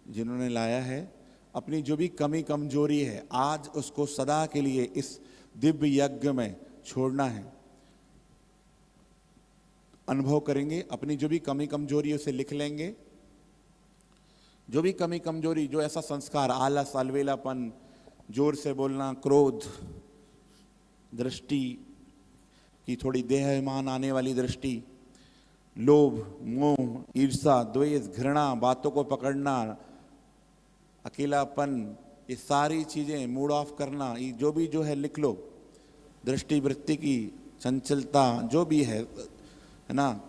जिन्होंने लाया है, अपनी जो भी कमी कमजोरी है आज उसको सदा के लिए इस दिव्य यज्ञ में छोड़ना है। अनुभव करेंगे, अपनी जो भी कमी कमजोरी उसे लिख लेंगे। जो भी कमी कमजोरी, जो ऐसा संस्कार, आलस, अलवेलापन, जोर से बोलना, क्रोध, दृष्टि की थोड़ी देहमान आने वाली दृष्टि, लोभ, मोह, ईर्षा, द्वेष, घृणा, बातों को पकड़ना, अकेलापन, ये सारी चीजें मूड ऑफ करना, ये जो भी जो है लिख लो। दृष्टि वृत्ति की चंचलता जो भी है ना,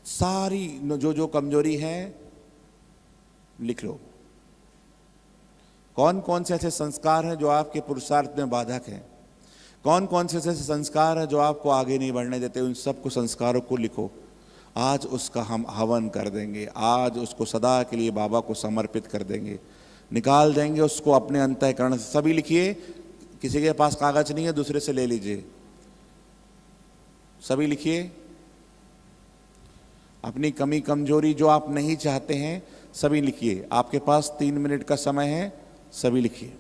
सारी जो कमजोरी है लिख लो। कौन कौन से ऐसे संस्कार हैं जो आपके पुरुषार्थ में बाधक हैं? कौन कौन से ऐसे संस्कार हैं जो आपको आगे नहीं बढ़ने देते? उन सबको संस्कारों को लिखो। आज उसका हम हवन कर देंगे, आज उसको सदा के लिए बाबा को समर्पित कर देंगे। निकाल देंगे उसको अपने अंतःकरण से। सभी लिखिए, किसी के पास कागज नहीं है दूसरे से ले लीजिए। सभी लिखिए, अपनी कमी कमजोरी जो आप नहीं चाहते हैं सभी लिखिए। आपके पास 3 मिनट का समय है, सभी लिखिए।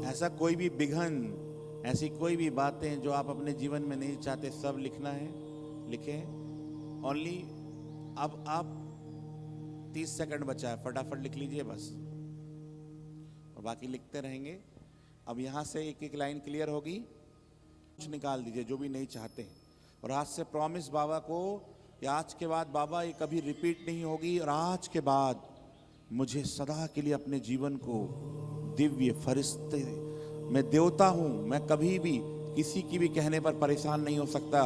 ऐसा कोई भी विघन, ऐसी कोई भी बातें जो आप अपने जीवन में नहीं चाहते, सब लिखना है। लिखें ओनली। अब आप 30 सेकंड बचा है, फटाफट लिख लीजिए बस, और बाकी लिखते रहेंगे। अब यहाँ से एक एक लाइन क्लियर होगी, कुछ निकाल दीजिए जो भी नहीं चाहते। और आज से प्रॉमिस बाबा को कि आज के बाद बाबा ये कभी रिपीट नहीं होगी, और आज के बाद मुझे सदा के लिए अपने जीवन को दिव्य फरिश्ते, मैं देवता हूँ, मैं कभी भी किसी की भी कहने पर परेशान नहीं हो सकता,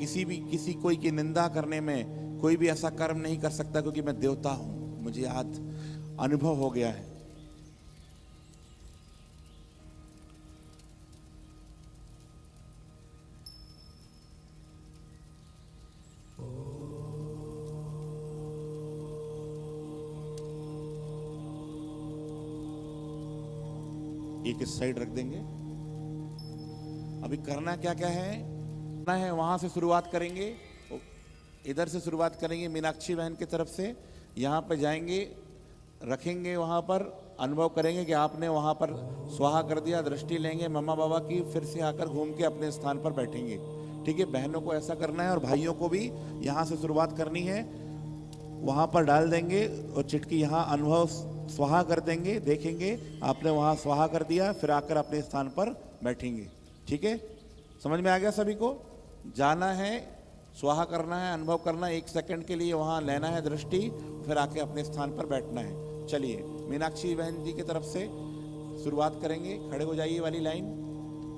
किसी कोई की निंदा करने में कोई भी ऐसा कर्म नहीं कर सकता, क्योंकि मैं देवता हूँ। मुझे आज अनुभव हो गया है। एक इस साइड रख देंगे। अभी करना क्या क्या है, वहां से शुरुआत करेंगे, इधर से शुरुआत करेंगे मीनाक्षी बहन की तरफ से। यहाँ पे जाएंगे, रखेंगे, वहां पर अनुभव करेंगे कि आपने वहां पर स्वाहा कर दिया। दृष्टि लेंगे मम्मा बाबा की, फिर से आकर घूम के अपने स्थान पर बैठेंगे। ठीक है, बहनों को ऐसा करना है और भाइयों को भी यहाँ से शुरुआत करनी है। वहां पर डाल देंगे और चिटकी यहाँ अनुभव स्वाहा कर देंगे। देखेंगे आपने वहां स्वाहा कर दिया, फिर आकर अपने स्थान पर बैठेंगे। ठीक है, समझ में आ गया सभी को? जाना है, स्वाहा करना है, अनुभव करना है, 1 सेकंड के लिए वहां लेना है दृष्टि, फिर आके अपने स्थान पर बैठना है। चलिए मीनाक्षी बहन जी की तरफ से शुरुआत करेंगे। खड़े हो जाइए वाली लाइन,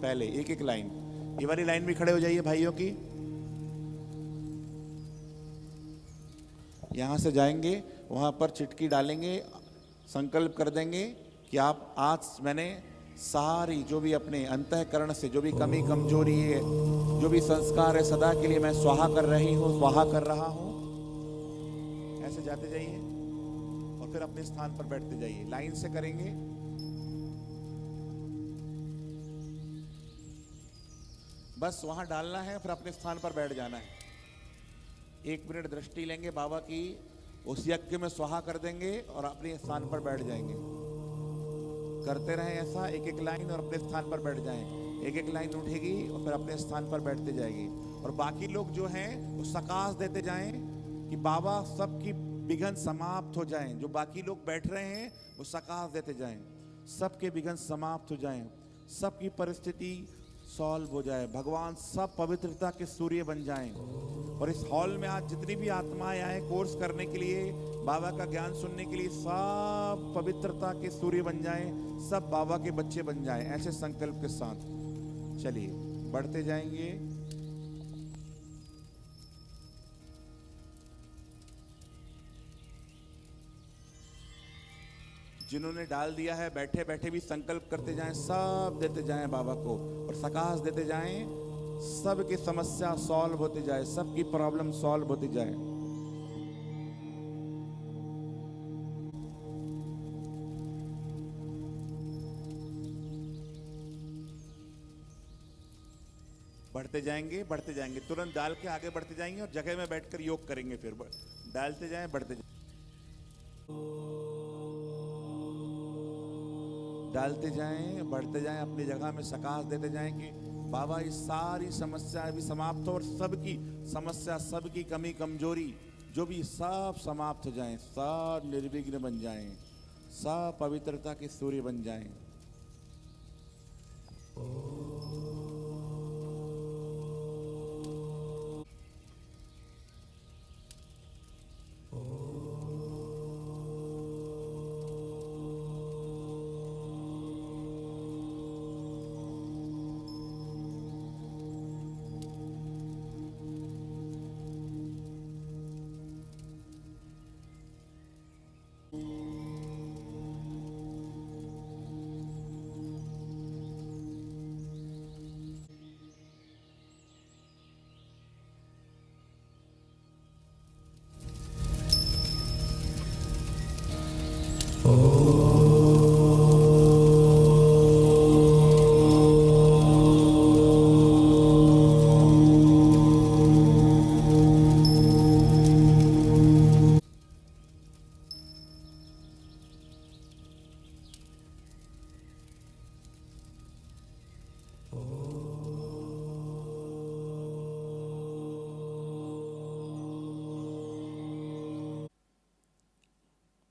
पहले एक एक लाइन, ये वाली लाइन भी खड़े हो जाइए भाइयों की। यहां से जाएंगे, वहां पर चिटकी डालेंगे, संकल्प कर देंगे कि आप आज मैंने सारी जो भी अपने अंतःकरण से जो भी कमी कमजोरी है, जो भी संस्कार है, सदा के लिए मैं स्वाहा कर रही हूँ, स्वाहा कर रहा हूँ। ऐसे जाते जाइए और फिर अपने स्थान पर बैठते जाइए। लाइन से करेंगे। बस वहां डालना है, फिर अपने स्थान पर बैठ जाना है। 1 मिनट दृष्टि लेंगे बाबा की, उस यज्ञ में स्वाहा कर देंगे और अपने स्थान पर बैठ जाएंगे। करते रहें ऐसा, एक एक लाइन, और अपने स्थान पर बैठ जाएं। एक एक लाइन उठेगी और फिर अपने स्थान पर बैठते जाएगी। और बाकी लोग जो हैं वो सकाश देते जाएं कि बाबा सबकी विघ्न समाप्त हो जाएं। जो बाकी लोग बैठ रहे हैं वो सकाश देते जाएं, सबके विघ्न समाप्त हो जाएं, सबकी परिस्थिति सॉल्व हो जाए, भगवान सब पवित्रता के सूर्य बन जाएं। और इस हॉल में आज जितनी भी आत्माएं आए कोर्स करने के लिए, बाबा का ज्ञान सुनने के लिए, सब पवित्रता के सूर्य बन जाएं, सब बाबा के बच्चे बन जाएं। ऐसे संकल्प के साथ चलिए बढ़ते जाएंगे। जिन्होंने डाल दिया है बैठे बैठे भी संकल्प करते जाएं, सब देते जाएं बाबा को और सकाश देते जाएं। सबकी समस्या सॉल्व होती जाए, सबकी प्रॉब्लम सॉल्व होती जाए। बढ़ते जाएंगे, तुरंत डाल के आगे बढ़ते जाएंगे और जगह में बैठकर योग करेंगे। फिर डालते जाएं, बढ़ते जाएं, डालते जाएं, बढ़ते जाएं, अपनी जगह में सकाश देते जाएं कि बाबा इस सारी समस्या भी समाप्त हो और सबकी समस्या, सबकी कमी कमजोरी जो भी सब समाप्त हो जाएं, सब निर्विघ्न बन जाएं, सब पवित्रता के सूर्य बन जाएं।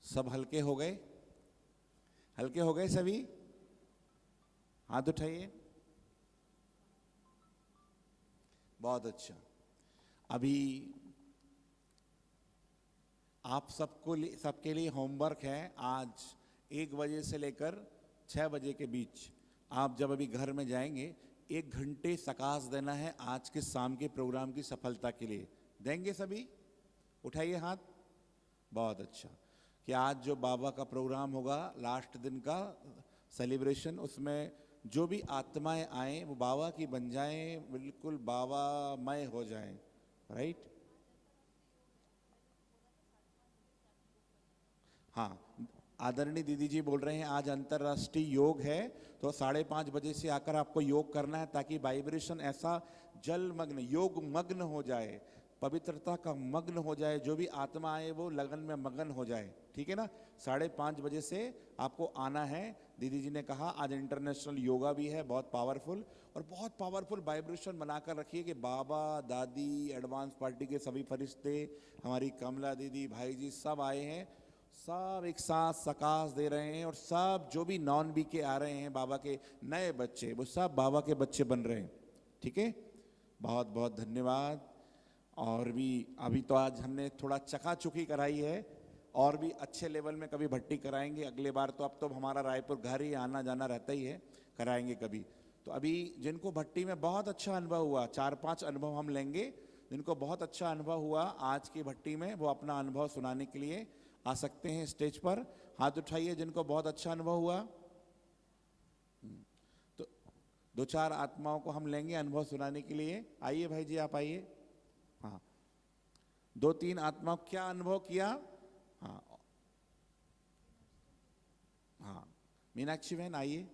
सब हल्के हो गए? हल्के हो गए सभी? हाथ उठाइए। बहुत अच्छा। अभी आप सबके लिए होमवर्क है। आज 1 बजे से लेकर 6 बजे के बीच आप जब अभी घर में जाएंगे 1 घंटे सकाश देना है आज के शाम के प्रोग्राम की सफलता के लिए। देंगे सभी? उठाइए हाथ। बहुत अच्छा। कि आज जो बाबा का प्रोग्राम होगा, लास्ट दिन का सेलिब्रेशन, उसमें जो भी आत्माएं आए वो बाबा की बन जाएं, बिल्कुल बाबामय हो जाएं। राइट? हाँ, आदरणीय दीदी जी बोल रहे हैं आज अंतर्राष्ट्रीय योग है, तो 5:30 बजे से आकर आपको योग करना है ताकि वाइब्रेशन ऐसा जलमग्न, योग मग्न हो जाए, पवित्रता का मग्न हो जाए, जो भी आत्मा आए वो लगन में मगन हो जाए। ठीक है ना? 5:30 बजे से आपको आना है। दीदी जी ने कहा आज इंटरनेशनल योगा भी है, बहुत पावरफुल, और बहुत पावरफुल वाइब्रेशन बनाकर रखिए कि बाबा, दादी, एडवांस पार्टी के सभी फरिश्ते, हमारी कमला दीदी, भाई जी सब आए हैं, सब एक साथ सकाश दे रहे हैं, और सब जो भी नॉन बी के आ रहे हैं, बाबा के नए बच्चे, वो सब बाबा के बच्चे बन रहे हैं। ठीक है? बहुत बहुत धन्यवाद। और भी अभी तो आज हमने थोड़ा चकाचुकी कराई है, और भी अच्छे लेवल में कभी भट्टी कराएंगे अगले बार। तो अब तो हमारा रायपुर घर ही आना जाना रहता ही है, कराएंगे कभी। तो अभी जिनको भट्टी में बहुत अच्छा अनुभव हुआ, 4-5 अनुभव हम लेंगे, जिनको बहुत अच्छा अनुभव हुआ आज की भट्टी में, वो अपना अनुभव सुनाने के लिए आ सकते हैं स्टेज पर। हाथ उठाइए जिनको बहुत अच्छा अनुभव हुआ। तो 2-4 आत्माओं को हम लेंगे अनुभव सुनाने के लिए। आइए भाई जी, आप आइए। हाँ, 2-3 आत्माओं क्या अनुभव किया? हाँ हाँ, मीनाक्षी बहन आइए।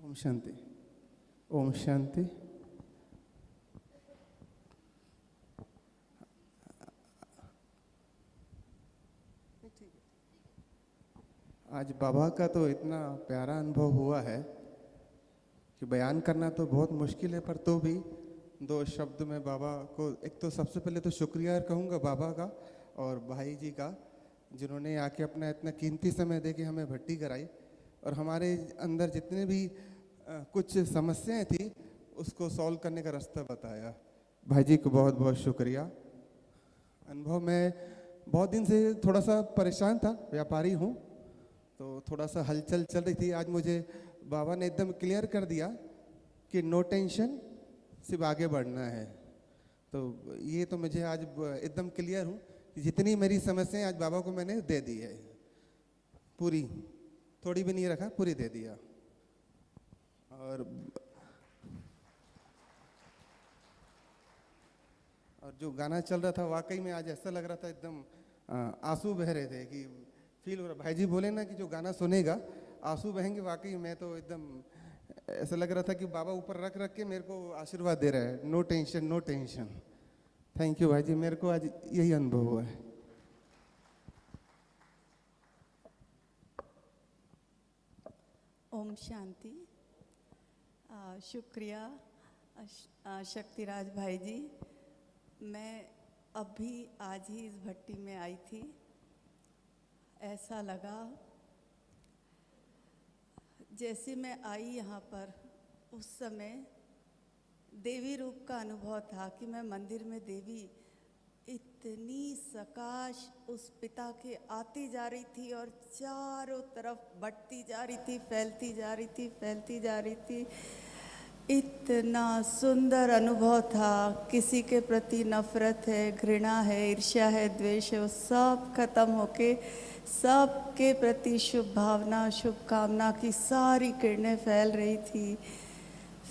ओम शांति। ओम शांति। आज बाबा का तो इतना प्यारा अनुभव हुआ है कि बयान करना तो बहुत मुश्किल है, पर तो भी 2 शब्द में बाबा को, एक तो सबसे पहले तो शुक्रिया कहूँगा बाबा का और भाई जी का, जिन्होंने आके अपना इतना कीमती समय दे के हमें भट्टी कराई और हमारे अंदर जितने भी कुछ समस्याएं थी उसको सॉल्व करने का रास्ता बताया। भाई जी को बहुत बहुत शुक्रिया। अनुभव में बहुत दिन से थोड़ा सा परेशान था, व्यापारी हूँ, तो थोड़ा सा हलचल चल रही थी। आज मुझे बाबा ने एकदम क्लियर कर दिया कि नो टेंशन, सिर्फ आगे बढ़ना है। तो ये तो मुझे आज एकदम क्लियर हूँ कि जितनी मेरी समस्याएं आज बाबा को मैंने दे दी है, पूरी, थोड़ी भी नहीं रखा, पूरी दे दिया। और जो गाना चल रहा था वाकई में आज ऐसा लग रहा था एकदम आंसू बह रहे थे कि फील हो रहा। भाई जी बोले ना कि जो गाना सुनेगा आंसू बहेंगे, वाकई मैं तो एकदम ऐसा लग रहा था कि बाबा ऊपर रख रख के मेरे को आशीर्वाद दे रहा है, no tension no tension. Thank you भाई जी, मेरे को आज यही अनुभव हुआ है। ओम शांति। शुक्रिया शक्तिराज भाई जी। मैं अभी आज ही इस भट्टी में आई थी। ऐसा लगा जैसे मैं आई यहाँ पर, उस समय देवी रूप का अनुभव था कि मैं मंदिर में देवी इतनी सकाश उस पिता के आती जा रही थी और चारों तरफ बढ़ती जा रही थी, फैलती जा रही थी, फैलती जा रही थी। इतना सुंदर अनुभव था। किसी के प्रति नफरत है, घृणा है, ईर्ष्या है, द्वेष है, वो सब खत्म होके सबके प्रति शुभ भावना, शुभकामना की सारी किरणें फैल रही थी।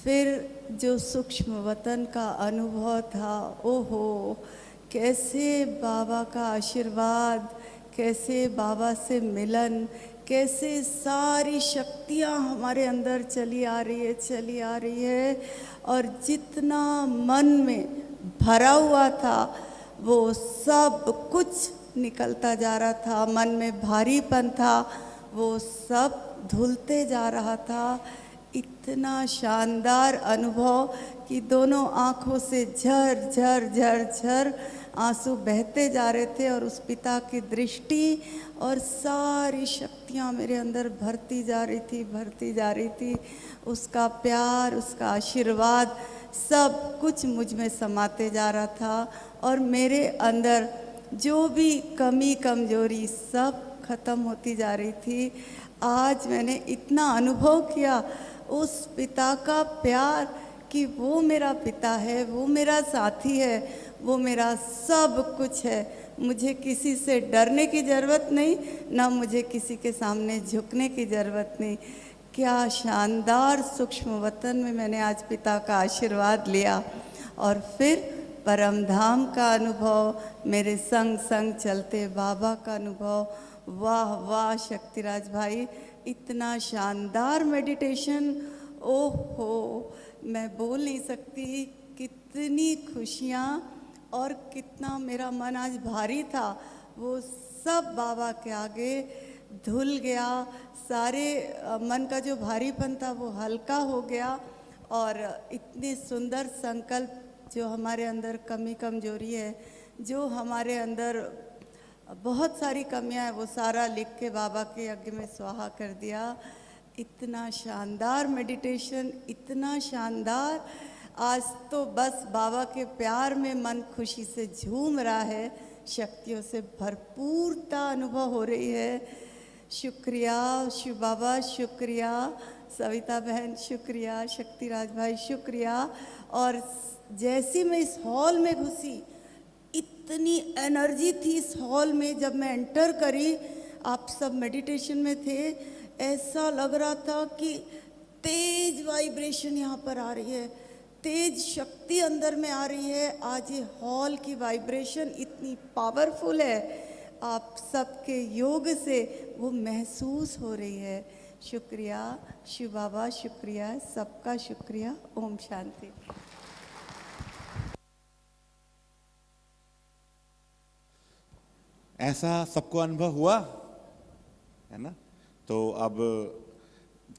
फिर जो सूक्ष्म वतन का अनुभव था, ओहो, कैसे बाबा का आशीर्वाद, कैसे बाबा से मिलन, कैसे सारी शक्तियाँ हमारे अंदर चली आ रही है। और जितना मन में भरा हुआ था वो सब कुछ निकलता जा रहा था। मन में भारीपन था वो सब धुलते जा रहा था। इतना शानदार अनुभव कि दोनों आँखों से झर झर झर झर आंसू बहते जा रहे थे और उस पिता की दृष्टि और सारी शक्तियाँ मेरे अंदर भरती जा रही थी। उसका प्यार, उसका आशीर्वाद सब कुछ मुझ में समाते जा रहा था और मेरे अंदर जो भी कमी कमजोरी सब खत्म होती जा रही थी। आज मैंने इतना अनुभव किया उस पिता का प्यार कि वो मेरा पिता है, वो मेरा साथी है, वो मेरा सब कुछ है। मुझे किसी से डरने की ज़रूरत नहीं, ना मुझे किसी के सामने झुकने की ज़रूरत नहीं। क्या शानदार सूक्ष्म वतन में मैंने आज पिता का आशीर्वाद लिया। और फिर परम धाम का अनुभव, मेरे संग संग चलते बाबा का अनुभव। वाह वाह शक्तिराज भाई, इतना शानदार मेडिटेशन, ओहो, मैं बोल नहीं सकती। कितनी खुशियाँ और कितना मेरा मन आज भारी था, वो सब बाबा के आगे धुल गया। सारे मन का जो भारीपन था वो हल्का हो गया और इतने सुंदर संकल्प, जो हमारे अंदर कमी कमजोरी है, जो हमारे अंदर बहुत सारी कमियां हैं, वो सारा लिख के बाबा के यज्ञ में स्वाहा कर दिया। इतना शानदार मेडिटेशन, इतना शानदार। आज तो बस बाबा के प्यार में मन खुशी से झूम रहा है, शक्तियों से भरपूरता अनुभव हो रही है। शुक्रिया शिव बाबा, शुक्रिया सविता बहन, शुक्रिया शक्तिराज भाई, शुक्रिया। और जैसी मैं इस हॉल में घुसी, इतनी एनर्जी थी इस हॉल में। जब मैं एंटर करी, आप सब मेडिटेशन में थे, ऐसा लग रहा था कि तेज वाइब्रेशन यहाँ पर आ रही है, तेज शक्ति अंदर में आ रही है। आज ये हॉल की वाइब्रेशन इतनी पावरफुल है, आप सबके योग से वो महसूस हो रही है। शुक्रिया शिव बाबा, शुक्रिया सबका, शुक्रिया। ओम शांति। ऐसा सबको अनुभव हुआ है ना। तो अब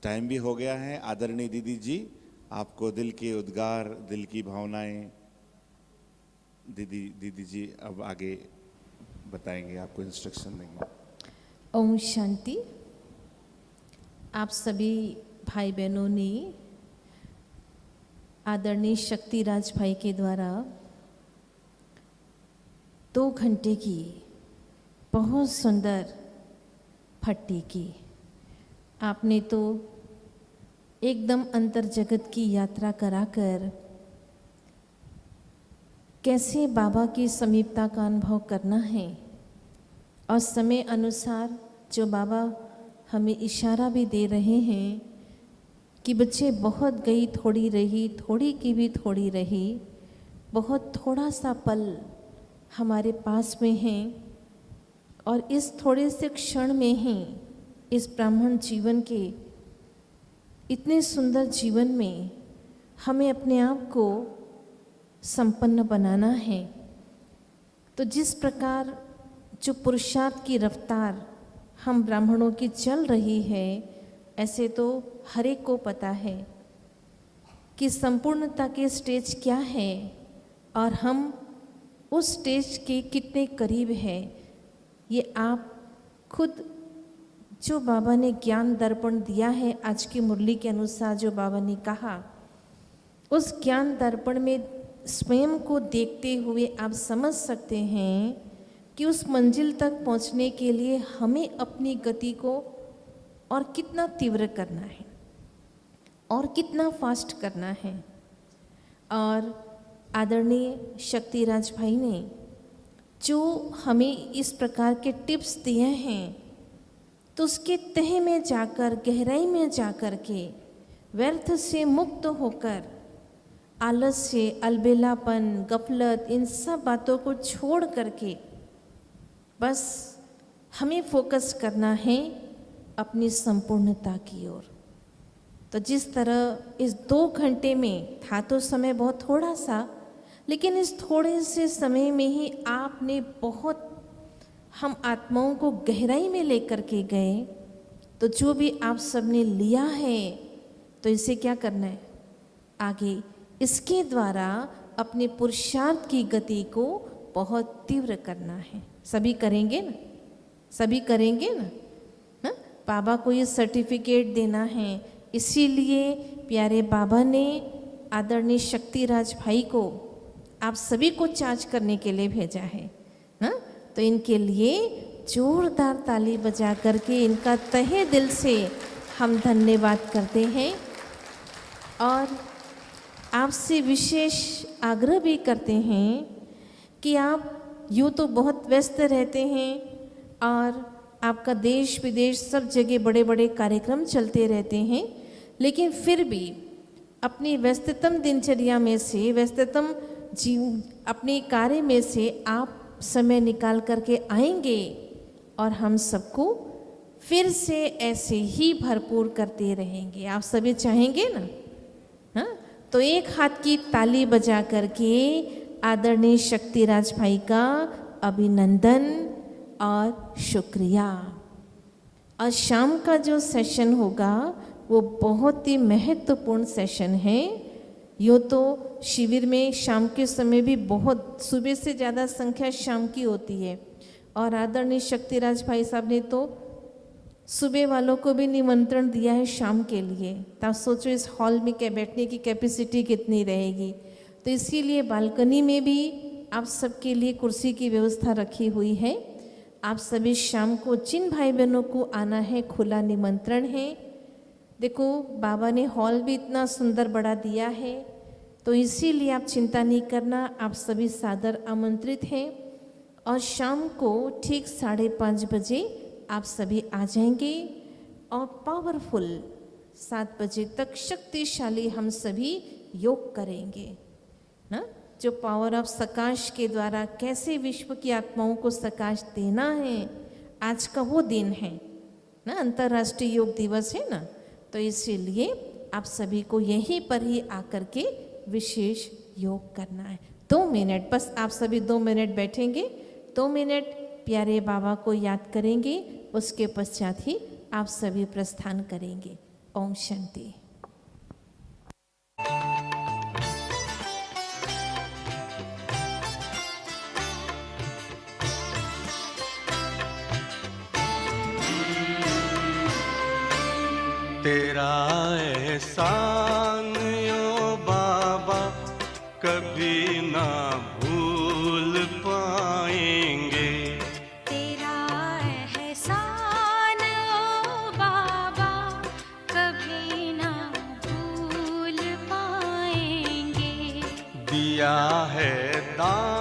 टाइम भी हो गया है। आदरणीय दीदी जी, आपको दिल के उद्गार, दिल की भावनाएं दीदी जी अब आगे बताएंगे, आपको इंस्ट्रक्शन देंगे। ओम शांति। आप सभी भाई बहनों ने आदरणीय शक्तिराज भाई के द्वारा 2 घंटे की बहुत सुंदर भट्टी की आपने तो एकदम अंतर जगत की यात्रा कराकर कैसे बाबा की समीपता का अनुभव करना है और समय अनुसार जो बाबा हमें इशारा भी दे रहे हैं कि बच्चे बहुत गई थोड़ी रही, थोड़ी की भी थोड़ी रही, बहुत थोड़ा सा पल हमारे पास में है और इस थोड़े से क्षण में ही इस ब्राह्मण जीवन के इतने सुंदर जीवन में हमें अपने आप को संपन्न बनाना है। तो जिस प्रकार जो पुरुषार्थ की रफ्तार हम ब्राह्मणों की चल रही है, ऐसे तो हर एक को पता है कि संपूर्णता के स्टेज क्या है और हम उस स्टेज के कितने करीब है। ये आप खुद जो बाबा ने ज्ञान दर्पण दिया है, आज की मुरली के अनुसार जो बाबा ने कहा, उस ज्ञान दर्पण में स्वयं को देखते हुए आप समझ सकते हैं कि उस मंजिल तक पहुंचने के लिए हमें अपनी गति को और कितना तीव्र करना है और कितना फास्ट करना है। और आदरणीय शक्तिराज भाई ने जो हमें इस प्रकार के टिप्स दिए हैं, तो उसके तह में जाकर, गहराई में जाकर के व्यर्थ से मुक्त होकर आलस्य, अलबेलापन, गफलत, इन सब बातों को छोड़ करके बस हमें फोकस करना है अपनी संपूर्णता की ओर। तो जिस तरह इस 2 घंटे में था तो समय बहुत थोड़ा सा, लेकिन इस थोड़े से समय में ही आपने बहुत हम आत्माओं को गहराई में लेकर के गए। तो जो भी आप सबने लिया है, तो इसे क्या करना है आगे, इसके द्वारा अपने पुरुषार्थ की गति को बहुत तीव्र करना है। सभी करेंगे ना? सभी करेंगे ना? ना? बाबा को ये सर्टिफिकेट देना है, इसीलिए प्यारे बाबा ने आदरणीय शक्तिराज भाई को आप सभी को चार्ज करने के लिए भेजा है ना? तो इनके लिए जोरदार ताली बजा करके इनका तहे दिल से हम धन्यवाद करते हैं और आपसे विशेष आग्रह भी करते हैं कि आप यूँ तो बहुत व्यस्त रहते हैं और आपका देश विदेश सब जगह बड़े बड़े कार्यक्रम चलते रहते हैं, लेकिन फिर भी अपनी व्यस्ततम दिनचर्या में से, व्यस्ततम अपने कार्य में से आप समय निकाल करके आएंगे और हम सबको फिर से ऐसे ही भरपूर करते रहेंगे। आप सभी चाहेंगे ना? हाँ, तो एक हाथ की ताली बजा करके आदरणीय शक्तिराज भाई का अभिनंदन और शुक्रिया। और शाम का जो सेशन होगा वो बहुत ही महत्वपूर्ण सेशन है। यो तो शिविर में शाम के समय भी बहुत, सुबह से ज़्यादा संख्या शाम की होती है और आदरणीय शक्तिराज भाई साहब ने तो सुबह वालों को भी निमंत्रण दिया है शाम के लिए। तो आप सोचो इस हॉल में क्या बैठने की कैपेसिटी कितनी रहेगी। तो इसीलिए बालकनी में भी आप सबके लिए कुर्सी की व्यवस्था रखी हुई है। आप सभी शाम को जिन भाई बहनों को आना है, खुला निमंत्रण है। देखो बाबा ने हॉल भी इतना सुंदर बड़ा दिया है, तो इसीलिए आप चिंता नहीं करना, आप सभी सादर आमंत्रित हैं। और शाम को ठीक 5:30 बजे आप सभी आ जाएंगे और पावरफुल 7 बजे तक शक्तिशाली हम सभी योग करेंगे ना। जो पावर ऑफ सकाश के द्वारा कैसे विश्व की आत्माओं को सकाश देना है, आज का वो दिन है ना, अंतर्राष्ट्रीय योग दिवस है ना। तो इसीलिए आप सभी को यहीं पर ही आकर के विशेष योग करना है। 2 मिनट बस, आप सभी 2 मिनट बैठेंगे, 2 मिनट प्यारे बाबा को याद करेंगे, उसके पश्चात ही आप सभी प्रस्थान करेंगे। ओम शांति। तेरा एहसान ओ बाबा कभी ना भूल पाएंगे। तेरा एहसान ओ बाबा दिया है दान